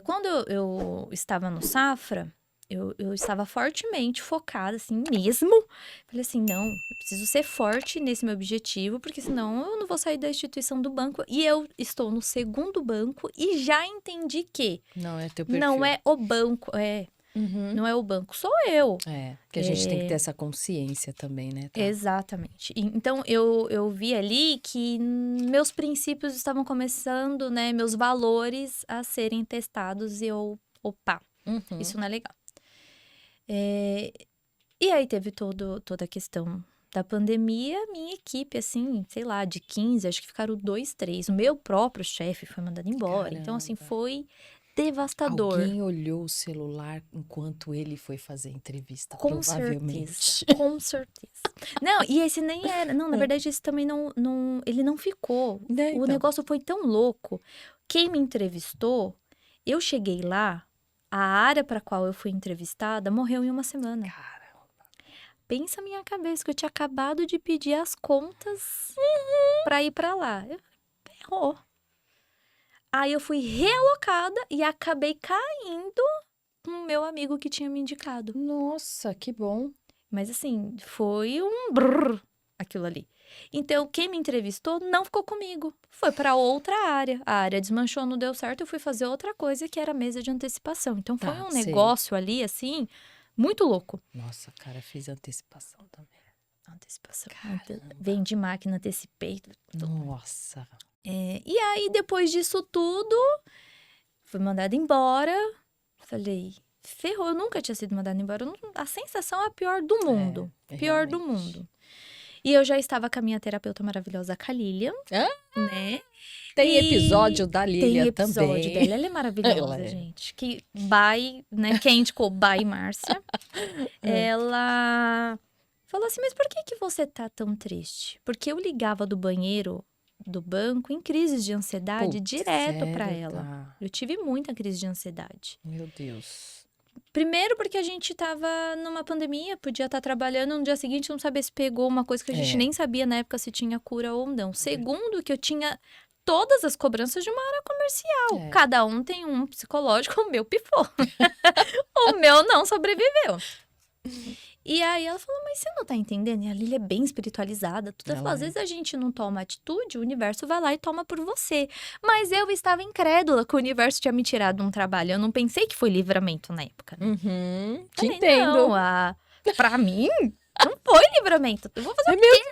Quando eu estava no Safra... Eu estava fortemente focada, assim, mesmo. Falei assim, não, eu preciso ser forte nesse meu objetivo, porque senão eu não vou sair da instituição do banco. E eu estou no segundo banco e já entendi que Não é teu perfil. não é o banco, não é o banco, sou eu. Que a gente tem que ter essa consciência também, né? Tá? Exatamente. Então, eu vi ali que meus princípios estavam começando, né, meus valores a serem testados e eu, opa, isso não é legal. E aí teve toda a questão da pandemia, minha equipe, assim, sei lá, de 15, acho que ficaram 2, 3. O meu próprio chefe foi mandado embora. Caramba. Então, assim, foi devastador. Alguém olhou o celular enquanto ele foi fazer a entrevista, Com certeza, provavelmente. com certeza. Não, e esse nem era. Não, na verdade, esse também ele não ficou. Né, O então. negócio foi tão louco. Quem me entrevistou, eu cheguei lá, a área para qual eu fui entrevistada morreu em uma semana. Caramba. Pensa a minha cabeça, que eu tinha acabado de pedir as contas para ir para lá. Errou. Aí eu fui realocada e acabei caindo com o meu amigo que tinha me indicado. Nossa, que bom. Mas assim, foi um brrr aquilo ali. Então, quem me entrevistou não ficou comigo. Foi para outra área. A área desmanchou, não deu certo. Eu fui fazer outra coisa, que era a mesa de antecipação. Então, foi Tá, um sei. negócio ali, assim, muito louco. Nossa, cara, fiz antecipação também. Antecipação. Caramba. Vendi máquina, antecipei. Nossa. E aí, depois disso tudo, fui mandada embora. Falei, ferrou, eu nunca tinha sido mandada embora. A sensação é a pior do mundo. Pior do realmente. mundo. E eu já estava com a minha terapeuta maravilhosa, a Lilian, né? Tem E episódio da Tem Lilia episódio também. dela, ela é maravilhosa, Ela é. gente. Que by, né? Quem indicou by Márcia. Ela falou assim, mas por que você tá tão triste? Porque eu ligava do banheiro do banco em crises de ansiedade Putz, direto pra sério? ela. Tá. Eu tive muita crise de ansiedade. Meu Deus. Primeiro porque a gente tava numa pandemia, podia estar trabalhando, no dia seguinte não sabia se pegou uma coisa que a gente nem sabia na época se tinha cura ou não. Segundo, que eu tinha todas as cobranças de uma área comercial. Cada um tem um psicológico, o meu pifou. O meu não sobreviveu. E aí ela falou, mas você não tá entendendo? E a Lília é bem espiritualizada. Tudo. Ela falou, às vezes a gente não toma atitude, o universo vai lá e toma por você. Mas eu estava incrédula que o universo tinha me tirado um trabalho. Eu não pensei que foi livramento na época. Né? Uhum, te Falei, entendo. não, pra mim, não foi livramento. Eu vou fazer o Meu quê?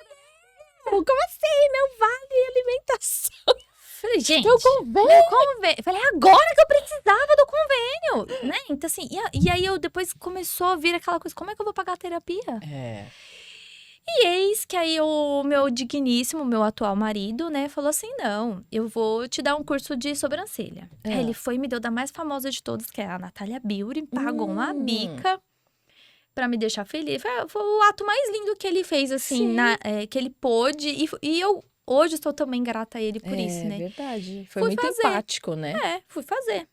Deus, como assim? Meu vale alimentação. Falei, gente, Meu convênio. meu convênio. Falei, agora que eu precisava do convênio, né? Então, assim, e aí eu depois começou a vir aquela coisa, como é que eu vou pagar a terapia? E eis que aí o meu digníssimo, meu atual marido, né, falou assim, não, eu vou te dar um curso de sobrancelha. Aí ele foi e me deu da mais famosa de todas, que é a Natália Beauty, pagou uma bica pra me deixar feliz. Foi o ato mais lindo que ele fez, assim, que ele pôde, e eu hoje estou também grata a ele por isso, né? É verdade. Foi Fui muito fazer. empático, né? Fui fazer.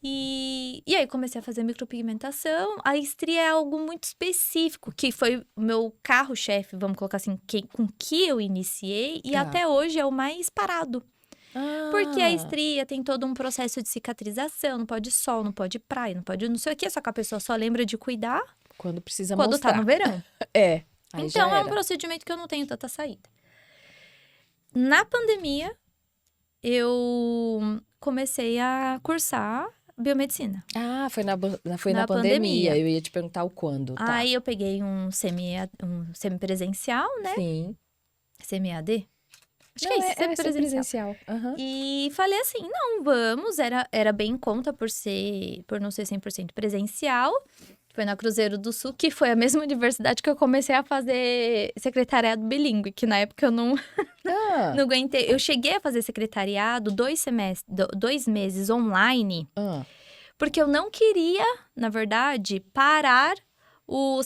E aí comecei a fazer micropigmentação. A estria é algo muito específico, que foi o meu carro-chefe, vamos colocar assim, com que eu iniciei. E até hoje é o mais parado. Porque a estria tem todo um processo de cicatrização. Não pode sol, não pode praia, não pode não sei o quê. Só que a pessoa só lembra de cuidar quando precisa quando mostrar. Tá no verão. Aí então é um procedimento que eu não tenho tanta saída. Na pandemia, eu comecei a cursar biomedicina. Foi na pandemia. Eu ia te perguntar o quando, tá? Aí eu peguei um semipresencial, né? Sim. Semi-AD? Acho Não, que é isso, semipresencial. E falei assim, não, vamos. Era bem em conta por não ser 100% presencial. Foi na Cruzeiro do Sul, que foi a mesma universidade que eu comecei a fazer secretariado bilíngue, que na época eu não aguentei. Eu cheguei a fazer secretariado 2 meses online, porque eu não queria, na verdade, parar o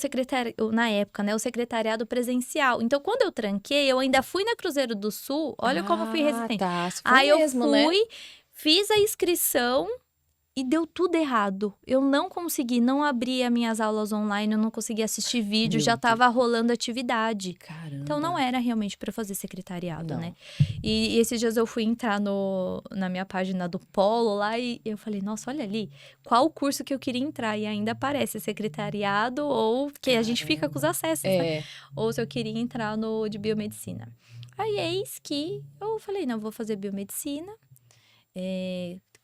na época, né, o secretariado presencial. Então, quando eu tranquei, eu ainda fui na Cruzeiro do Sul, olha como eu fui resistente. Aí eu fui, fiz a inscrição. E deu tudo errado. Eu não consegui, não abri as minhas aulas online, eu não consegui assistir vídeo, já tava rolando atividade. Caramba. Então não era realmente para fazer secretariado, né? E esses dias eu fui entrar na minha página do Polo lá e eu falei, nossa, olha ali, qual o curso que eu queria entrar? E ainda aparece secretariado ou que a gente fica com os acessos, né? Ou se eu queria entrar no de biomedicina. Aí eis que eu falei, não, vou fazer biomedicina.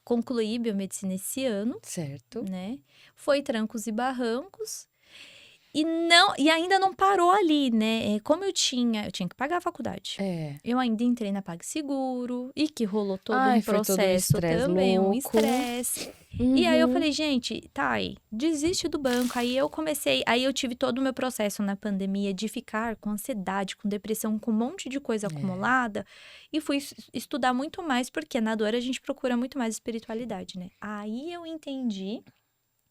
Concluí biomedicina esse ano. Certo. Né? Foi trancos e barrancos. E ainda não parou ali, né? Como eu tinha que pagar a faculdade. Eu ainda entrei na PagSeguro e que rolou todo um foi todo um processo estresse também, um louco. estresse. E aí eu falei, gente, Thay, desiste do banco. Aí eu tive todo o meu processo na pandemia de ficar com ansiedade, com depressão, com um monte de coisa acumulada. E fui estudar muito mais, porque na dor a gente procura muito mais espiritualidade, né? Aí eu entendi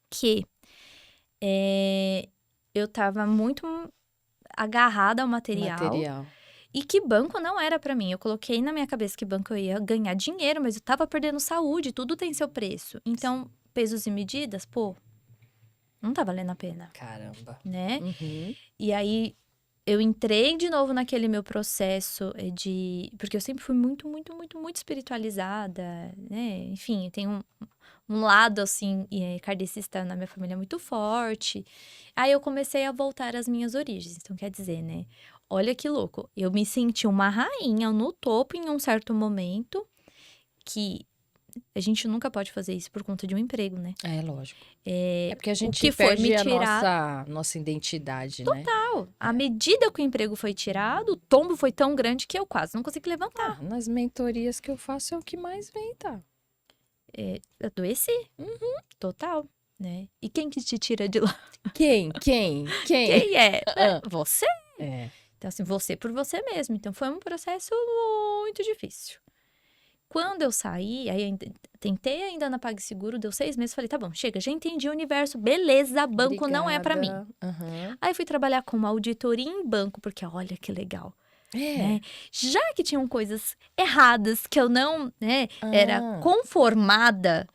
que eu tava muito agarrada ao material. E que banco não era pra mim. Eu coloquei na minha cabeça que banco eu ia ganhar dinheiro, mas eu tava perdendo saúde, tudo tem seu preço. Então, pesos e medidas, pô, não tá valendo a pena. Caramba. Né? E aí, eu entrei de novo naquele meu processo porque eu sempre fui muito, muito, muito, muito espiritualizada, né? Enfim, eu tenho um lado, assim, kardecista na minha família muito forte. Aí eu comecei a voltar às minhas origens. Então, quer dizer, né? Olha que louco. Eu me senti uma rainha no topo em um certo momento, que a gente nunca pode fazer isso por conta de um emprego, né? Lógico. É porque a gente que foi perde me tirar... a nossa identidade, né? Total. À medida que o emprego foi tirado, o tombo foi tão grande que eu quase não consegui levantar. Nas mentorias que eu faço é o que mais vem, tá? Adoeci. Total. Né? E quem que te tira de lá? Quem? Quem é? Você. Então, assim, você por você mesmo. Então, foi um processo muito difícil. Quando eu saí, aí tentei ainda na PagSeguro, deu 6 meses, falei, tá bom, chega, já entendi o universo, beleza, banco Obrigada. não é pra mim. Aí fui trabalhar com uma auditoria em banco, porque olha que legal. Né? Já que tinham coisas erradas, que eu não, né, era conformada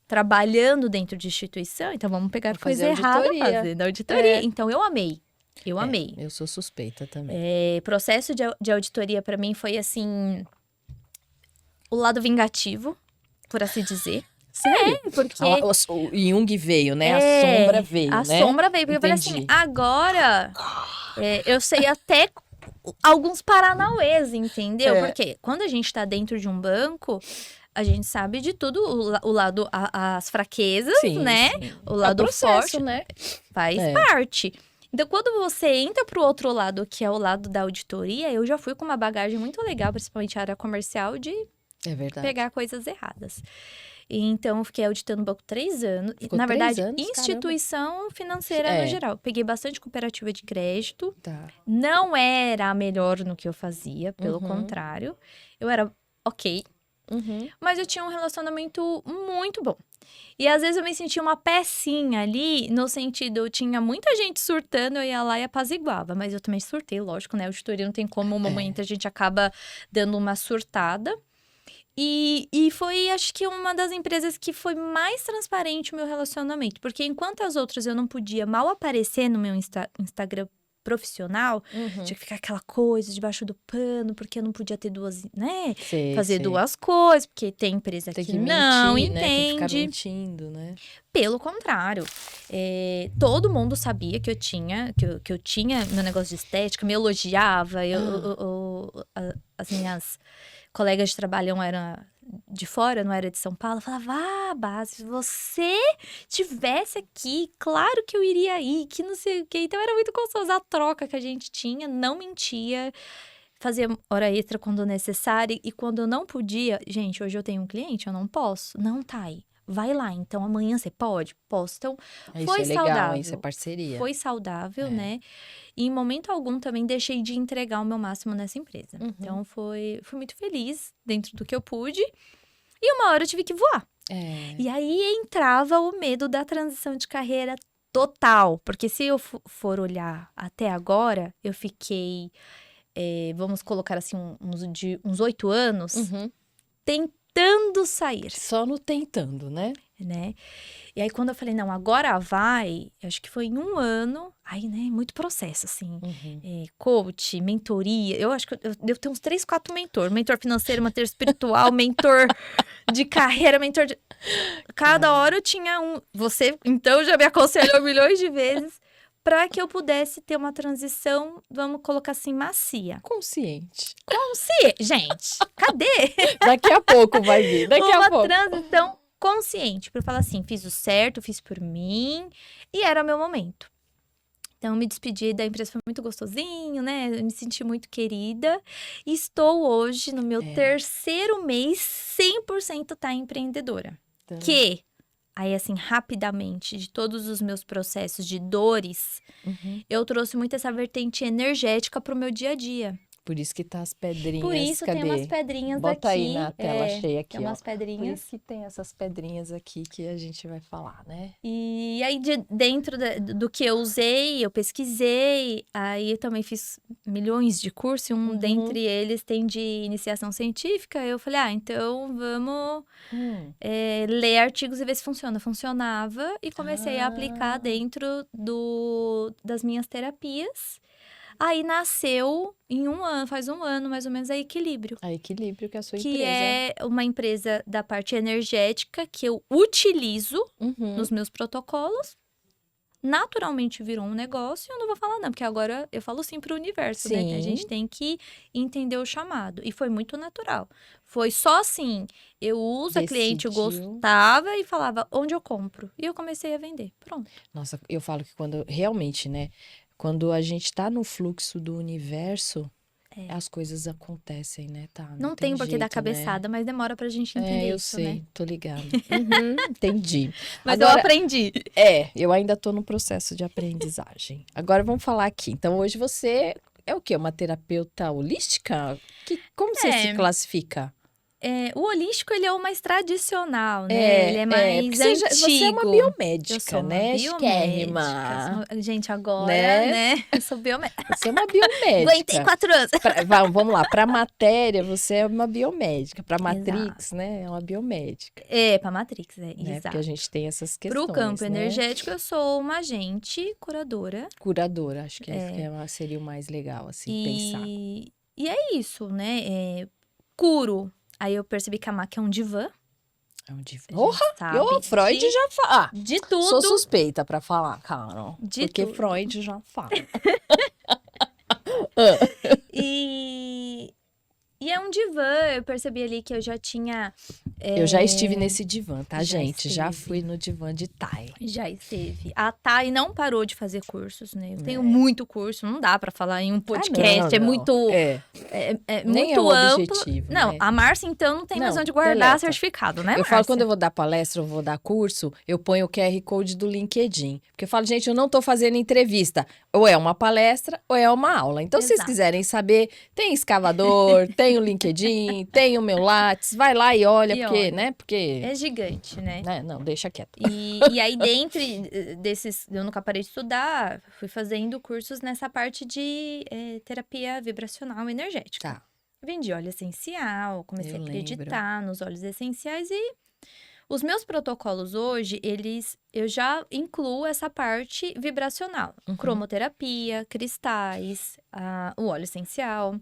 trabalhando dentro de instituição, então vamos pegar coisa errada fazendo auditoria. Então, eu amei. Eu amei. Eu sou suspeita também. Processo de auditoria pra mim foi assim, o lado vingativo, por assim dizer. Sério? Porque o Jung veio, né? A sombra veio, né? A sombra veio, porque eu falei assim, agora eu sei até alguns paranauês, entendeu? Porque quando a gente tá dentro de um banco, a gente sabe de tudo, o lado, as fraquezas, né? Sim. O lado forte, né? Faz parte. Então, quando você entra pro outro lado, que é o lado da auditoria, eu já fui com uma bagagem muito legal, principalmente a área comercial, de pegar coisas erradas. Então, eu fiquei auditando o banco 3 anos. Ficou na 3 verdade, anos, instituição caramba. financeira no geral. Peguei bastante cooperativa de crédito. Tá. Não era a melhor no que eu fazia, pelo contrário. Eu era ok. Mas eu tinha um relacionamento muito bom. E às vezes eu me sentia uma pecinha ali, no sentido, tinha muita gente surtando, eu ia lá e apaziguava. Mas eu também surtei, lógico, né? Auditoria não tem como, uma momento a gente acaba dando uma surtada. E foi, acho que, uma das empresas que foi mais transparente o meu relacionamento. Porque enquanto as outras eu não podia mal aparecer no meu Instagram profissional, tinha que ficar aquela coisa debaixo do pano, porque eu não podia ter duas, né? Fazer duas coisas, porque tem empresa que não mentir, entende. Né? Tem que ficar mentindo, né? Pelo contrário, todo mundo sabia que eu tinha, que eu tinha meu negócio de estética, me elogiava, as minhas colegas de trabalho eram de fora, não era de São Paulo, falava, Base, se você tivesse aqui, claro que eu iria ir, que não sei o quê. Então, era muito gostoso a troca que a gente tinha, não mentia, fazia hora extra quando necessário, e quando eu não podia, gente, hoje eu tenho um cliente, eu não posso, não, Thay, vai lá, então amanhã você pode? Posso. Então, foi isso é legal, saudável. Isso é parceria. Foi saudável, né? E em momento algum também deixei de entregar o meu máximo nessa empresa. Então, fui muito feliz dentro do que eu pude. E uma hora eu tive que voar. E aí entrava o medo da transição de carreira total. Porque se eu for olhar até agora, eu fiquei, vamos colocar assim, uns 8 anos tentando sair. Só no tentando, né? E aí, quando eu falei, não, agora vai, acho que foi em 1 ano, aí, né, muito processo, assim, coach, mentoria, eu acho que eu devo ter uns 3, 4 mentores, mentor financeiro, mentor espiritual, mentor de carreira, mentor de... Cada hora eu tinha um, você, então, já me aconselhou milhões de vezes, para que eu pudesse ter uma transição, vamos colocar assim, macia. Consciente. Gente, cadê? Daqui a pouco vai vir, daqui a pouco. Uma transição consciente, para falar assim, fiz o certo, fiz por mim, e era o meu momento. Então, me despedi da empresa, foi muito gostosinho, né? Eu me senti muito querida. E estou hoje no meu terceiro mês, 100% empreendedora. Então, Que, aí assim, rapidamente, de todos os meus processos de dores, eu trouxe muito essa vertente energética pro meu dia a dia. por isso que tá as pedrinhas. Por isso Cadê? tem umas pedrinhas Bota aqui. aí na tela cheia aqui, tem umas ó. Por pedrinhas. isso que tem essas pedrinhas aqui que a gente vai falar, né? E aí, dentro do que eu usei, eu pesquisei. Aí eu também fiz milhões de cursos. Dentre eles tem de iniciação científica. Eu falei, então vamos ler artigos e ver se funciona. Funcionava e comecei a aplicar dentro das minhas terapias. Aí nasceu, faz um ano mais ou menos, a Equilíbrio. A Equilíbrio, que é a sua Que empresa. é uma empresa da parte energética que eu utilizo nos meus protocolos. Naturalmente virou um negócio, eu não vou falar não, porque agora eu falo sim pro universo, né? A gente tem que entender o chamado. E foi muito natural. Foi só assim, eu uso, a cliente gostava e falava, onde eu compro? E eu comecei a vender, pronto. Nossa, eu falo que quando, realmente, né? Quando a gente tá no fluxo do universo, as coisas acontecem, né? Tá, não tem por que dar jeito, cabeçada, mas demora pra gente entender eu isso, sei, né? tô ligada. Entendi. Mas Agora, eu aprendi. Eu ainda tô no processo de aprendizagem. Agora vamos falar aqui. Então, hoje você é o quê? Uma terapeuta holística? Como você se classifica? O holístico, ele é o mais tradicional, né? Ele é mais antigo. Você é uma biomédica, eu sou uma né? biomédica. Gente, agora, né? Eu sou biomédica. Você é uma biomédica. Aguentei 4 anos. Vamos lá, pra matéria, você é uma biomédica. Pra Matrix, né? É uma biomédica. Pra Matrix, exato. Porque a gente tem essas questões, Pro campo né? energético, eu sou uma agente curadora. Curadora, acho que seria o mais legal, assim, pensar. E é isso, né? Curo. Aí eu percebi que a Mac é um divã. É um divã. Freud já fala. De tudo. Sou suspeita pra falar, cara. Porque tudo. Freud já fala. E é um divã. Eu percebi ali que eu já tinha... Eu já estive nesse divã, tá, gente? esteve. Já fui no divã de Thay. Já esteve. A Thay não parou de fazer cursos, né? Eu tenho muito curso, não dá pra falar em um podcast. não. É muito... Nem muito é o amplo. objetivo, Não, né? a Márcia, então, não tem mais onde guardar deleta. certificado, né, Eu Márcia? falo, quando eu vou dar palestra ou vou dar curso, eu ponho o QR Code do LinkedIn. Porque eu falo, gente, eu não tô fazendo entrevista. Ou é uma palestra, ou é uma aula. Então, se vocês quiserem saber, tem escavador, tem o LinkedIn, tem o meu Lattes. Vai lá e olha, porque... É gigante, né? Não, deixa quieto. E aí, dentro desses... Eu nunca parei de estudar, fui fazendo cursos nessa parte de terapia vibracional energética. Tá. Vendi óleo essencial, comecei a acreditar nos óleos essenciais e os meus protocolos hoje, eu já incluo essa parte vibracional. Cromoterapia, cristais, o óleo essencial.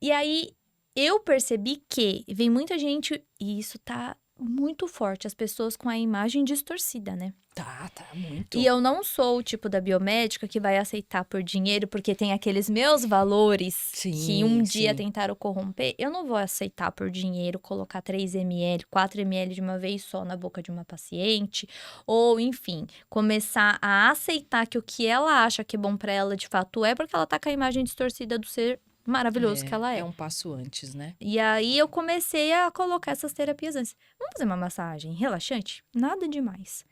E aí, eu percebi que vem muita gente, e isso tá muito forte, as pessoas com a imagem distorcida, né? Tá, muito. E eu não sou o tipo da biomédica que vai aceitar por dinheiro, porque tem aqueles meus valores que um dia tentaram corromper. Eu não vou aceitar por dinheiro colocar 3 ml, 4 ml de uma vez só na boca de uma paciente. Ou, enfim, começar a aceitar que o que ela acha que é bom pra ela, de fato porque ela tá com a imagem distorcida do ser maravilhoso que ela é. É um passo antes, né? E aí, eu comecei a colocar essas terapias antes. Vamos fazer uma massagem relaxante? Nada demais.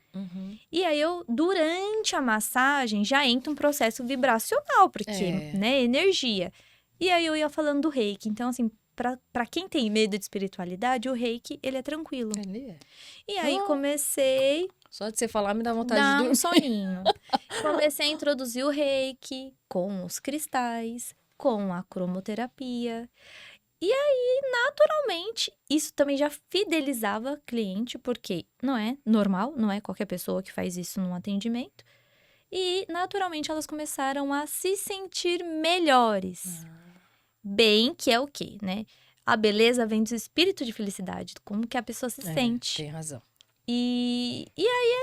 E aí, durante a massagem, já entra um processo vibracional, porque, né, energia. E aí, eu ia falando do reiki. Então, assim, pra quem tem medo de espiritualidade, o reiki, ele é tranquilo. Ele é. E aí, comecei... Só de você falar, me dá vontade de dormir. um soninho. Comecei a introduzir o reiki com os cristais, com a cromoterapia. E aí, naturalmente, isso também já fidelizava cliente, porque não é normal, não é qualquer pessoa que faz isso num atendimento. E, naturalmente, elas começaram a se sentir melhores. Bem, que é o quê, né? A beleza vem do espírito de felicidade, como que a pessoa se sente. Tem razão. E aí,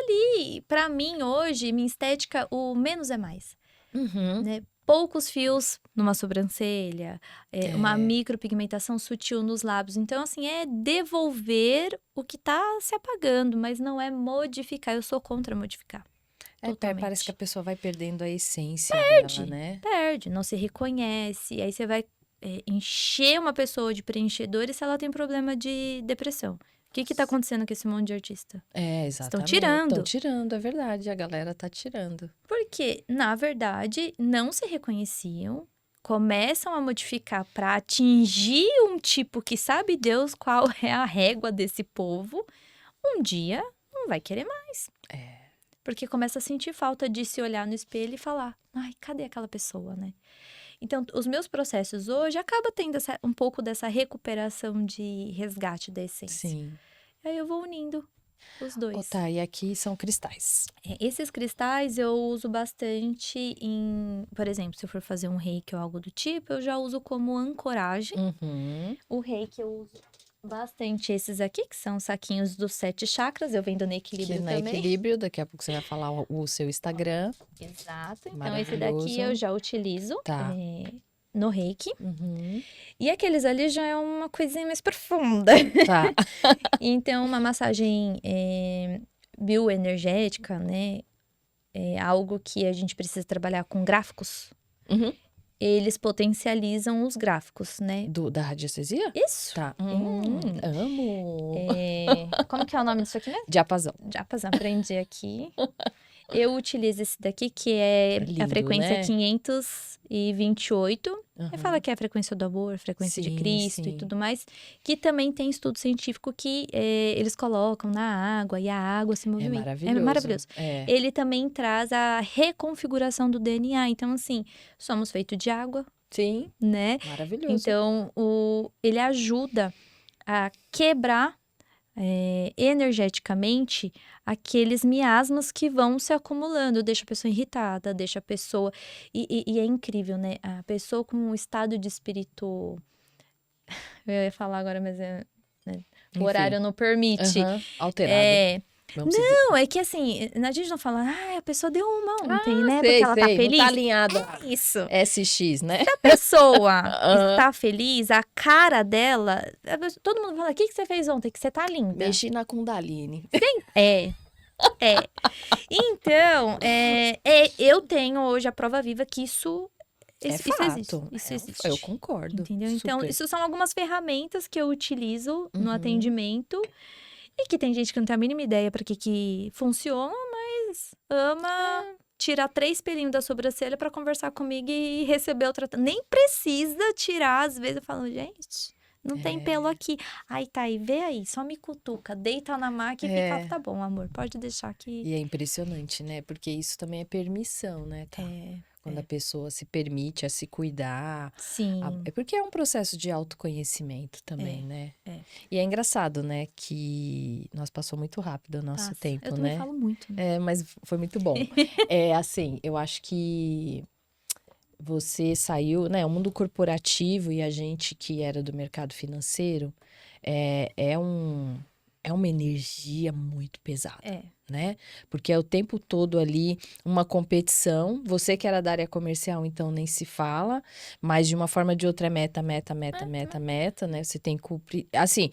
ali, pra mim, hoje, minha estética, o menos é mais. Né? Poucos fios numa sobrancelha, uma micropigmentação sutil nos lábios. Então, assim, é devolver o que tá se apagando, mas não é modificar. Eu sou contra modificar. Parece que a pessoa vai perdendo a essência dela, né? Perde, não se reconhece. Aí você vai encher uma pessoa de preenchedores se ela tem problema de depressão. O que tá acontecendo com esse monte de artista? Estão Exatamente. tirando. Estão tirando, é verdade. A galera tá tirando. Porque, na verdade, não se reconheciam, começam a modificar para atingir um tipo que sabe Deus qual é a régua desse povo. Um dia não vai querer mais. Porque começa a sentir falta de se olhar no espelho e falar: ai, cadê aquela pessoa, né? Então, os meus processos hoje acabam tendo um pouco dessa recuperação de resgate da essência. Sim. Aí eu vou unindo os dois. Tá, e aqui são cristais. Esses cristais eu uso bastante em... Por exemplo, se eu for fazer um reiki ou algo do tipo, eu já uso como ancoragem. O reiki eu uso bastante esses aqui, que são saquinhos dos 7 chakras. Eu vendo no Equilíbrio Que na também. Equilíbrio, daqui a pouco você vai falar o seu Instagram. Exato. Então, esse daqui eu já utilizo no reiki. E aqueles ali já é uma coisinha mais profunda. Tá. Então, uma massagem bioenergética, né? É algo que a gente precisa trabalhar com gráficos. Eles potencializam os gráficos, né? Da radiestesia? Isso. Tá. Amo. Como que é o nome disso aqui mesmo? Diapasão. Diapasão, aprendi aqui. Eu utilizo esse daqui, que é Lindo, a frequência né? 528. Fala que é a frequência do amor, a frequência de Cristo e tudo mais. Que também tem estudo científico que eles colocam na água e a água se movimenta. É maravilhoso. Ele também traz a reconfiguração do DNA. Então, assim, somos feitos de água. Sim. Né? Maravilhoso. Então, ele ajuda a quebrar energeticamente aqueles miasmas que vão se acumulando, deixa a pessoa irritada, deixa a pessoa... E é incrível, né? A pessoa com um estado de espírito... Eu ia falar agora, mas o horário não permite. Alterado. Não, é que assim, a gente não fala, a pessoa deu uma ontem, né? Sei, porque ela tá feliz. Não tá alinhado. Isso. SX, né? Se a pessoa está feliz, a cara dela... Todo mundo fala, o que você fez ontem? Que você tá linda. Mexi na Kundalini. Sim, Então, eu tenho hoje a prova viva que isso fato. Isso existe. Eu concordo. Entendeu? Super. Então, isso são algumas ferramentas que eu utilizo no atendimento. E que tem gente que não tem a mínima ideia para que funciona, mas ama tirar 3 pelinhos da sobrancelha para conversar comigo e receber o tratamento. Nem precisa tirar, às vezes eu falo, gente, não tem pelo aqui. Aí tá aí, vê aí, só me cutuca, deita na maca e fica, tá bom, amor, pode deixar aqui. E é impressionante, né? Porque isso também é permissão, né? Quando a pessoa se permite a se cuidar. Sim. É porque é um processo de autoconhecimento também, né? E é engraçado, né? Que nós passou muito rápido o nosso tempo, né? Eu também falo muito. Né? Mas foi muito bom. Assim, eu acho que você saiu, né? O mundo corporativo e a gente que era do mercado financeiro é uma energia muito pesada. Né? Porque é o tempo todo ali uma competição. Você que era da área comercial, então nem se fala, mas de uma forma ou de outra é meta, né? Você tem que cumprir. Assim,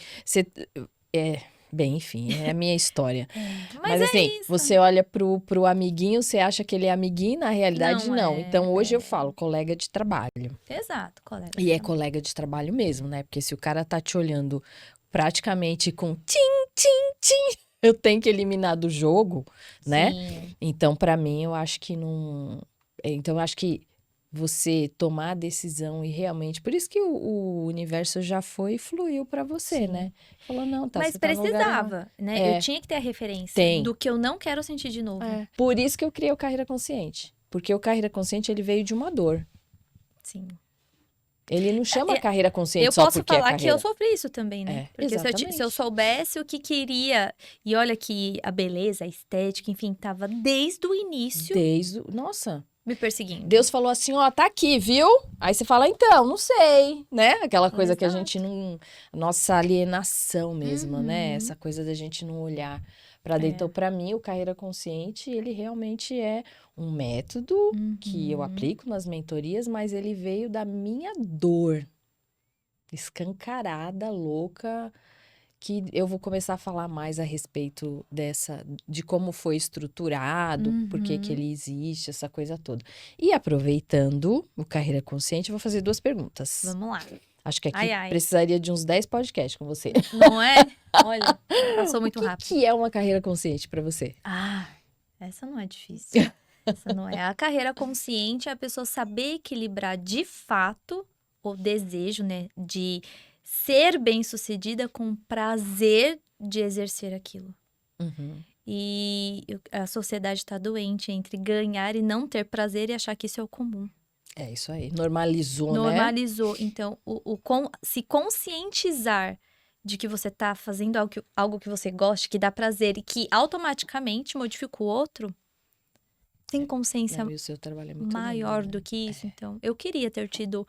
bem, enfim, é a minha história. Mas assim, isso. você olha pro amiguinho, você acha que ele é amiguinho, na realidade não. Então hoje eu falo, colega de trabalho. Exato, colega. E é colega de trabalho mesmo, né? Porque se o cara tá te olhando praticamente com tim, eu tenho que eliminar do jogo, né? Sim. Então, pra mim, eu acho que não... Então, eu acho que você tomar a decisão e realmente... Por isso que o universo já foi e fluiu pra você, né? Falou, não, tá, mas você tá no lugar precisava, né? Eu tinha que ter a referência do que eu não quero sentir de novo. Por isso que eu criei o Carreira Consciente. Porque o Carreira Consciente, ele veio de uma dor. Sim. Ele não chama carreira consciente só porque é carreira. Eu posso falar que eu sofri isso também, né? Porque exatamente. se eu soubesse o que queria... E olha que a beleza, a estética, enfim, tava desde o início... Nossa... Me perseguindo. Deus falou assim, ó, tá aqui, viu? Aí você fala, então, não sei, né? Aquela coisa que a gente não... Nossa alienação mesmo, né? Essa coisa da gente não olhar pra dentro. Então, pra mim, o Carreira Consciente, ele realmente é um método que eu aplico nas mentorias, mas ele veio da minha dor. Escancarada, louca, que eu vou começar a falar mais a respeito de como foi estruturado, por que que ele existe, essa coisa toda. E aproveitando o Carreira Consciente, eu vou fazer 2 perguntas. Vamos lá. Acho que aqui Ai, ai. precisaria de uns 10 podcasts com você. Não é? Olha, passou muito rápido. O que é uma carreira consciente para você? Ah, essa não é difícil. Essa não é. A carreira consciente é a pessoa saber equilibrar de fato o desejo, né, de ser bem-sucedida com o prazer de exercer aquilo. Uhum. E a sociedade está doente entre ganhar e não ter prazer e achar que isso é o comum. É isso aí. Normalizou, né? Normalizou. Então, se conscientizar de que você está fazendo algo que você gosta, que dá prazer e que automaticamente modifica o outro, tem consciência Não, e o seu trabalho é muito maior lindo, né? do que isso. Então, eu queria ter tido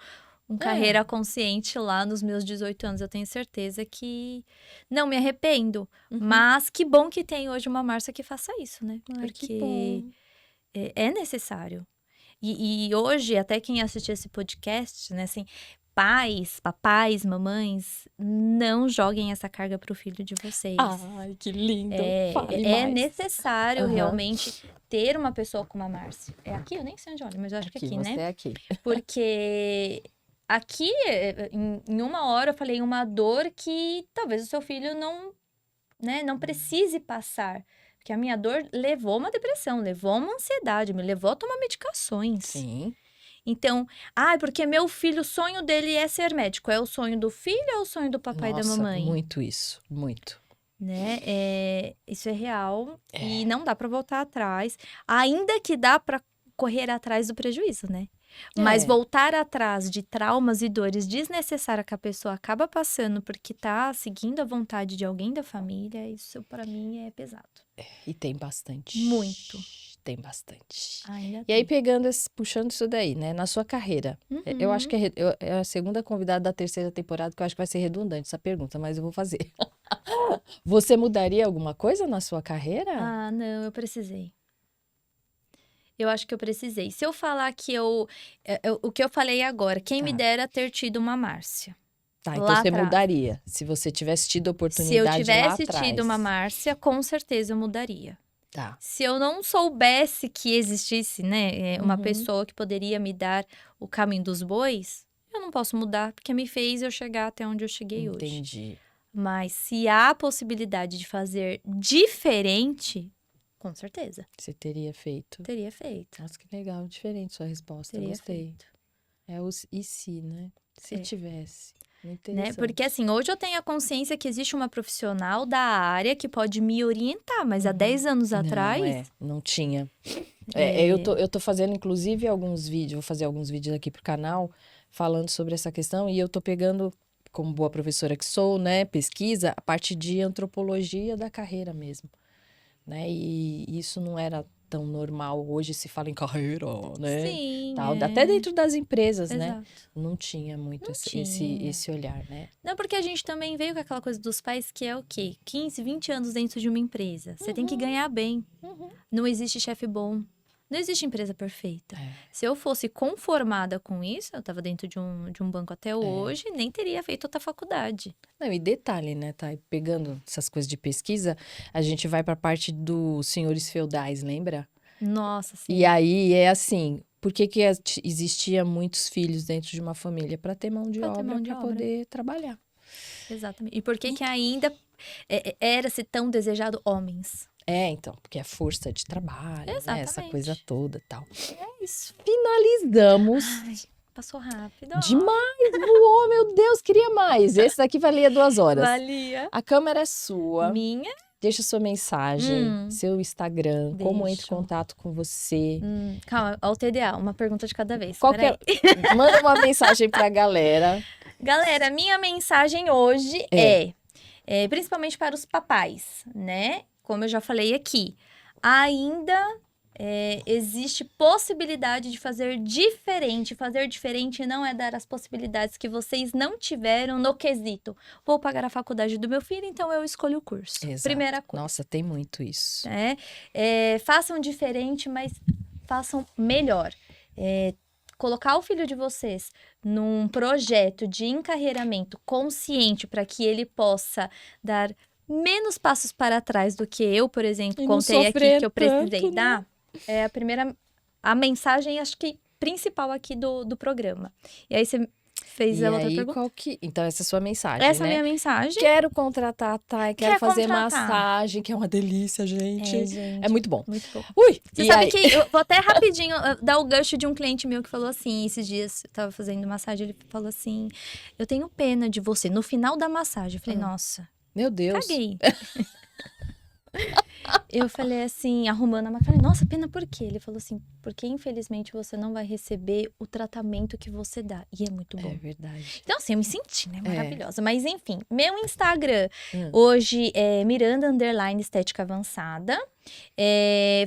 uma carreira consciente lá nos meus 18 anos. Eu tenho certeza que não me arrependo. Mas que bom que tem hoje uma Márcia que faça isso, né? Ai, que Porque bom. é necessário. E hoje, até quem assistir esse podcast, né, assim, pais, papais, mamães, não joguem essa carga pro filho de vocês. Ai, que lindo. Fale É mais. necessário Aham. realmente ter uma pessoa como a Márcia. É aqui? Eu nem sei onde olha, mas eu acho que é aqui, você né? é aqui. Porque aqui, em uma hora, eu falei uma dor que talvez o seu filho não precise passar. Porque a minha dor levou uma depressão, levou uma ansiedade, me levou a tomar medicações. Sim. Então, porque meu filho, o sonho dele é ser médico. É o sonho do filho ou é o sonho do papai e da mamãe? Muito isso, muito. Né? Isso é real e não dá pra voltar atrás. Ainda que dá pra correr atrás do prejuízo, né? Mas voltar atrás de traumas e dores desnecessárias que a pessoa acaba passando porque tá seguindo a vontade de alguém da família, isso pra mim é pesado. E tem bastante. Muito. Tem bastante. Ainda E aí, puxando isso daí, né? Na sua carreira. Eu acho que é a segunda convidada da 3ª temporada, que eu acho que vai ser redundante essa pergunta, mas eu vou fazer. Você mudaria alguma coisa na sua carreira? Não, eu precisei. Eu acho que eu precisei. Se eu falar que o que eu falei agora, quem me dera ter tido uma Márcia. Tá, então lá você atrás. mudaria. Se você tivesse tido Se eu oportunidade tivesse lá atrás. tido uma Márcia, com certeza eu mudaria. Tá. Se eu não soubesse que existisse, né, uma pessoa que poderia me dar o caminho dos bois, eu não posso mudar, porque me fez eu chegar até onde eu cheguei hoje. Entendi. Mas se há a possibilidade de fazer diferente, com certeza. Você teria feito. Teria feito. Nossa, que legal, diferente sua resposta. Teria Gostei. feito. É o e se, né? Se tivesse. Né? Porque assim, hoje eu tenho a consciência que existe uma profissional da área que pode me orientar, mas há 10 anos atrás... Não tinha. Eu tô fazendo, inclusive, alguns vídeos, vou fazer alguns vídeos aqui pro canal, falando sobre essa questão, e eu tô pegando, como boa professora que sou, né, pesquisa, a parte de antropologia da carreira mesmo, né, e isso não era tão normal, hoje se fala em carreira, né, Sim, tal, até dentro das empresas, Exato. né, não tinha muito esse olhar, né. Não, porque a gente também veio com aquela coisa dos pais que é o quê? 15, 20 anos dentro de uma empresa, você tem que ganhar bem, não existe chefe bom. Não existe empresa perfeita. Se eu fosse conformada com isso, eu estava dentro de um banco até hoje, nem teria feito outra faculdade. Não, e detalhe, né, tá? Pegando essas coisas de pesquisa, a gente vai para a parte dos senhores feudais, lembra? Nossa, sim. E aí é assim, por que existia muitos filhos dentro de uma família? Para ter mão de obra, para poder trabalhar. Exatamente. E por que ainda era-se tão desejado homens? Então, porque é força de trabalho, né? Essa coisa toda e tal. É isso. Finalizamos. Ai, passou rápido. Demais, voou, meu Deus, queria mais. Esse daqui valia 2 horas. Valia. A câmera é sua. Minha? Deixa sua mensagem, seu Instagram, como entra em contato com você. Calma, ó, o TDA, uma pergunta de cada vez. Manda uma mensagem pra galera. Galera, minha mensagem hoje é principalmente para os papais, né? Como eu já falei aqui, ainda existe possibilidade de fazer diferente. Fazer diferente não é dar as possibilidades que vocês não tiveram no quesito. Vou pagar a faculdade do meu filho, então eu escolho o curso. Exato. Primeira coisa. Nossa, tem muito isso. Façam diferente, mas façam melhor. colocar o filho de vocês num projeto de encarreiramento consciente para que ele possa dar menos passos para trás do que eu, por exemplo, E não contei aqui sofrer que eu precisei tanto, né? dar, é a mensagem, acho que principal aqui do programa. E aí você fez E a outra aí, pergunta? Então, essa é a sua mensagem, Essa é a né? minha mensagem. Quero contratar a Thay, quero Quer fazer contratar. massagem, que é uma delícia, gente. gente. É muito bom. Muito bom. Ui, Você e sabe aí? que eu vou até rapidinho dar o gancho de um cliente meu que falou assim, esses dias, eu tava fazendo massagem, ele falou assim, eu tenho pena de você. No final da massagem, eu falei, nossa, Meu Deus. caguei. Eu falei assim, arrumando a maquiagem, falei, nossa, pena por quê? Ele falou assim, porque infelizmente você não vai receber o tratamento que você dá. E é muito bom. É verdade. Então, assim, eu me senti, né? Maravilhosa. Mas, enfim, meu Instagram Hum. hoje é Miranda_Estética Avançada.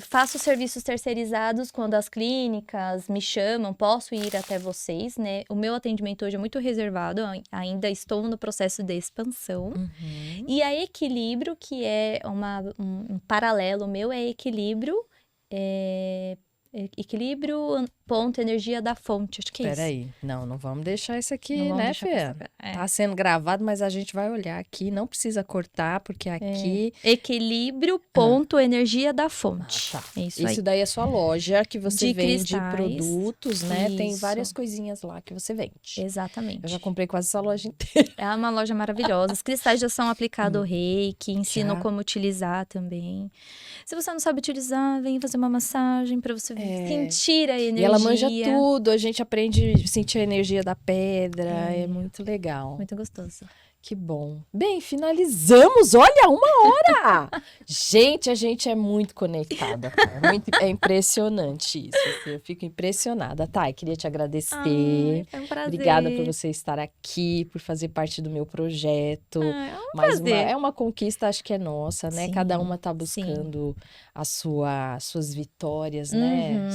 Faço serviços terceirizados quando as clínicas me chamam, posso ir até vocês, né? O meu atendimento hoje é muito reservado, ainda estou no processo de expansão. Uhum. E a Equilíbrio, que é um paralelo meu, é Equilíbrio, Equilíbrio.energia da fonte, acho que é isso. Peraí, não vamos deixar isso aqui, Não vamos né, deixar Fê? pra essa- Tá sendo gravado, mas a gente vai olhar aqui, não precisa cortar, porque aqui... Equilíbrio.energia da fonte. Tá. É isso aí. Isso daí é sua loja, que você De vende cristais. produtos, né? Tem Isso. várias coisinhas lá que você vende. Exatamente. Eu já comprei quase essa loja inteira. É uma loja maravilhosa. Os cristais já são aplicados reiki, ensinam Já. como utilizar também. Se você não sabe utilizar, vem fazer uma massagem pra você sentir a energia. E ela manja tudo, a gente aprende a sentir a energia da pedra, é muito legal. Muito gostoso. Que bom. Bem, finalizamos. Olha, 1 hora! Gente, a gente é muito conectada. É impressionante isso. Assim, eu fico impressionada. Thay, queria te agradecer. É um prazer. Obrigada por você estar aqui, por fazer parte do meu projeto. É um Mais prazer. é uma conquista, acho que é nossa, né? Sim, Cada uma tá buscando suas vitórias, né?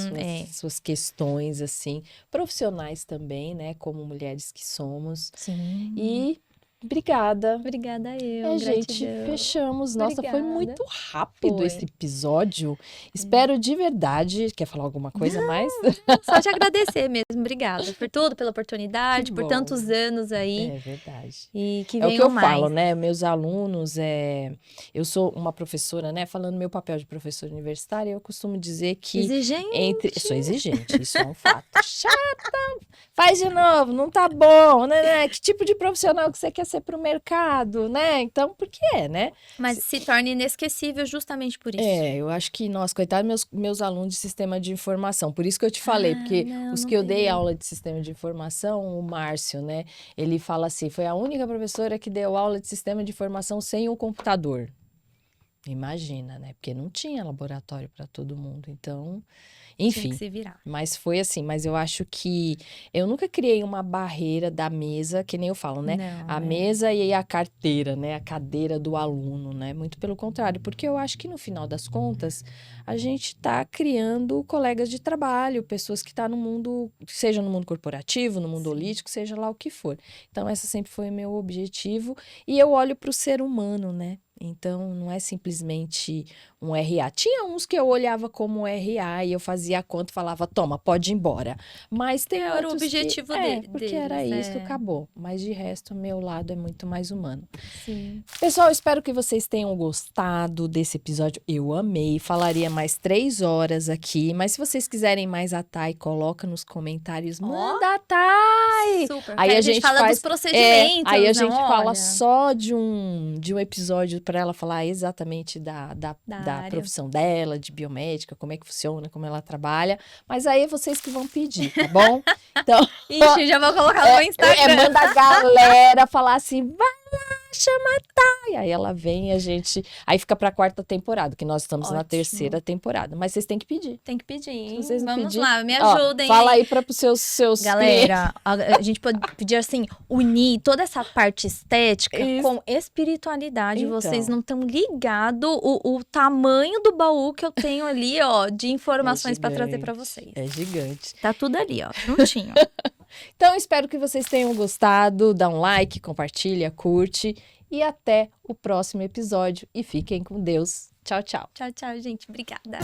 Suas questões, assim. Profissionais também, né? Como mulheres que somos. Sim. E obrigada. Obrigada eu, Gente, gratidão. fechamos. Nossa, foi Obrigada. muito rápido Foi. esse episódio. Espero de verdade. Quer falar alguma coisa mais? Só te agradecer mesmo. Obrigada por tudo, pela oportunidade, Que por bom. tantos anos aí. É verdade. E que É o venham que eu mais. falo, né? Meus alunos, eu sou uma professora, né? Falando meu papel de professora universitária, eu costumo dizer que Exigente. eu sou exigente, isso é um fato. Chata! Faz de novo, não tá bom, né? Que tipo de profissional que você quer ser pro mercado, né? Então, por que é, né? Mas se torna inesquecível justamente por isso. Eu acho que, nossa, coitado meus alunos de sistema de informação. Por isso que eu te falei, porque não, os não que eu dei tem. aula de sistema de informação, o Márcio, né? Ele fala assim, foi a única professora que deu aula de sistema de informação sem o computador. Imagina, né? Porque não tinha laboratório para todo mundo. Então, Tinha enfim. que se virar. Mas foi assim, mas eu acho que eu nunca criei uma barreira da mesa, que nem eu falo, né? Não, A mesa e a carteira, né? A cadeira do aluno, né? Muito pelo contrário, porque eu acho que no final das contas, a gente tá criando colegas de trabalho, pessoas que estão no mundo, seja no mundo corporativo, no mundo holístico, seja lá o que for. Então, essa sempre foi o meu objetivo. E eu olho para o ser humano, né? Então, não é simplesmente um RA. Tinha uns que eu olhava como RA e eu fazia a conta e falava, toma, pode ir embora. Mas tem Era o outros objetivo porque era deles, isso, acabou. Mas de resto, o meu lado é muito mais humano. Sim. Pessoal, espero que vocês tenham gostado desse episódio. Eu amei. Falaria mais 3 horas aqui. Mas se vocês quiserem mais a Thay, coloca nos comentários. Manda a Thay! Super. Aí a gente fala faz dos procedimentos. aí a gente não, fala olha. só de um episódio para ela falar exatamente da área. profissão dela, de biomédica, como é que funciona, como ela trabalha. Mas aí é vocês que vão pedir, tá bom? Então, Ixi, já vou colocar no meu Instagram. manda a galera falar assim, vai lá, chama a Thay. Aí ela vem e a gente... Aí fica pra 4ª temporada, que nós estamos na Ótimo. 3ª temporada. Mas vocês têm que pedir. Tem que pedir. Se vocês não Vamos pedir, lá, me ó, ajudem. fala aí para os seus clientes. Galera, a gente pode pedir assim, unir toda essa parte estética Isso. com espiritualidade. Então. Vocês não estão ligados o tamanho do baú que eu tenho ali, ó, de informações para trazer para vocês. É gigante. Tá tudo ali, ó, juntinho. Então, espero que vocês tenham gostado. Dá um like, compartilha, curte. E até o próximo episódio. E fiquem com Deus. Tchau, tchau. Tchau, tchau, gente. Obrigada.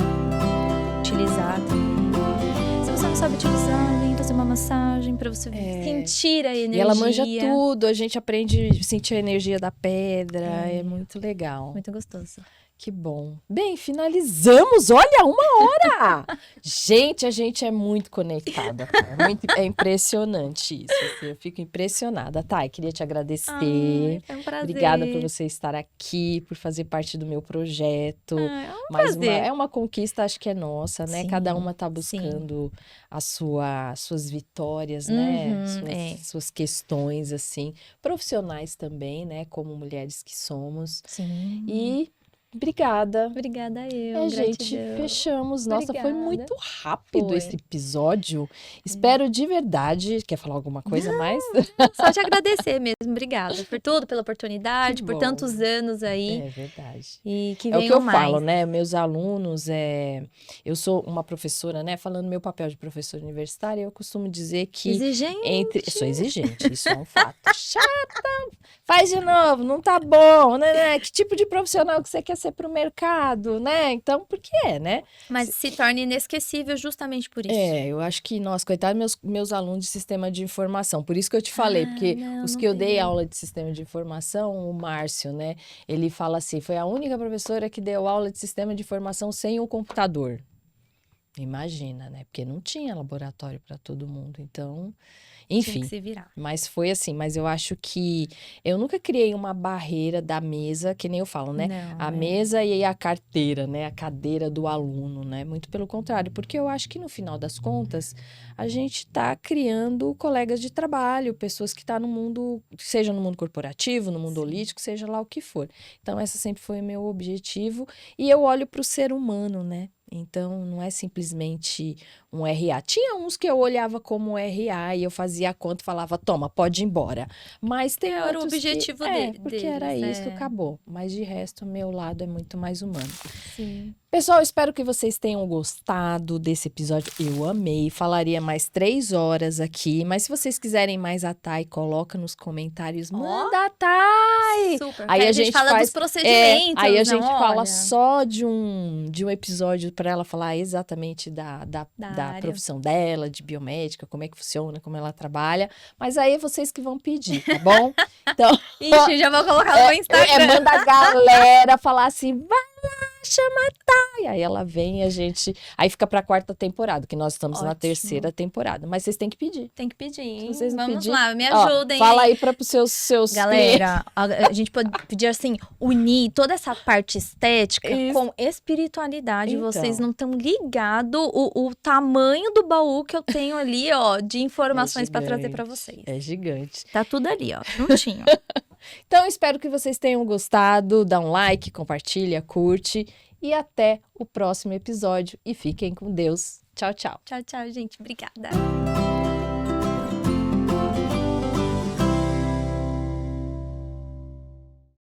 Utilizar também. Se você você não sabe utilizar, vem fazer uma massagem pra você sentir a energia. E ela manja tudo, a gente aprende a sentir a energia da pedra, é muito legal. Muito gostoso. Que bom. Bem, finalizamos. Olha, 1 hora! Gente, a gente é muito conectada. É impressionante isso. Assim, eu fico impressionada. Thay, queria te agradecer. Foi um prazer. Obrigada por você estar aqui, por fazer parte do meu projeto. É um prazer. É uma conquista, acho que é nossa, né? Sim, Cada uma tá buscando suas vitórias, né? Suas questões, assim. Profissionais também, né? Como mulheres que somos. Sim. E obrigada. Obrigada eu, Gente, fechamos. Nossa, foi muito rápido Foi. esse episódio. Espero de verdade. Quer falar alguma coisa mais? Só te agradecer mesmo. Obrigada por tudo, pela oportunidade, Que por bom. tantos anos aí. É verdade. E que É o venham que eu mais. falo, né? Meus alunos, eu sou uma professora, né? Falando meu papel de professora universitária, eu costumo dizer que Exigente. sou exigente, isso é um fato. Chata! Faz de novo, não tá bom, né? Que tipo de profissional que você quer ser pro mercado, né? Então, por que né? Mas se torna inesquecível justamente por isso. Eu acho que, nossa, coitado meus alunos de sistema de informação. Por isso que eu te falei, porque os que eu dei aula de sistema de informação, o Márcio, né? Ele fala assim, foi a única professora que deu aula de sistema de informação sem o computador. Imagina, né? Porque não tinha laboratório para todo mundo. Então, enfim. Tinha que se virar. Mas foi assim, mas eu acho que eu nunca criei uma barreira da mesa, que nem eu falo, né? Não, a mesa e a carteira, né? A cadeira do aluno, né? Muito pelo contrário, porque eu acho que no final das contas, a gente está criando colegas de trabalho, pessoas que estão no mundo, seja no mundo corporativo, no mundo holístico, seja lá o que for. Então, essa sempre foi o meu objetivo. E eu olho para o ser humano, né? Então, não é simplesmente um RA. Tinha uns que eu olhava como RA e eu fazia a conta e falava, toma, pode ir embora. Mas tem Era o outros objetivo que, porque deles, era isso, acabou. Mas de resto, o meu lado é muito mais humano. Sim. Pessoal, espero que vocês tenham gostado desse episódio. Eu amei. Falaria mais 3 horas aqui. Mas se vocês quiserem mais a Thay, coloca nos comentários. Manda a Thay! Super. Aí a gente fala faz dos procedimentos. aí a gente não, fala olha. só de um episódio para ela falar exatamente da área. profissão dela, de biomédica, como é que funciona, como ela trabalha. Mas aí é vocês que vão pedir, tá bom? Então, Ixi, já vou colocar no Instagram. manda a galera falar assim, vai lá, chama a Thay. Aí ela vem e a gente... Aí fica pra 4ª temporada, que nós estamos na Ótimo. 3ª temporada. Mas vocês têm que pedir. Tem que pedir, hein? Se vocês não Vamos pedir, lá, me ajudem. Fala hein? aí para os seus clientes. Galera, a gente pode pedir assim, unir toda essa parte estética Isso. com espiritualidade. Então. Vocês não estão ligados o tamanho do baú que eu tenho ali, ó, de informações para trazer para vocês. É gigante. Tá tudo ali, ó, juntinho. Então, espero que vocês tenham gostado. Dá um like, compartilha, curte. E até o próximo episódio. E fiquem com Deus. Tchau, tchau. Tchau, tchau, gente. Obrigada.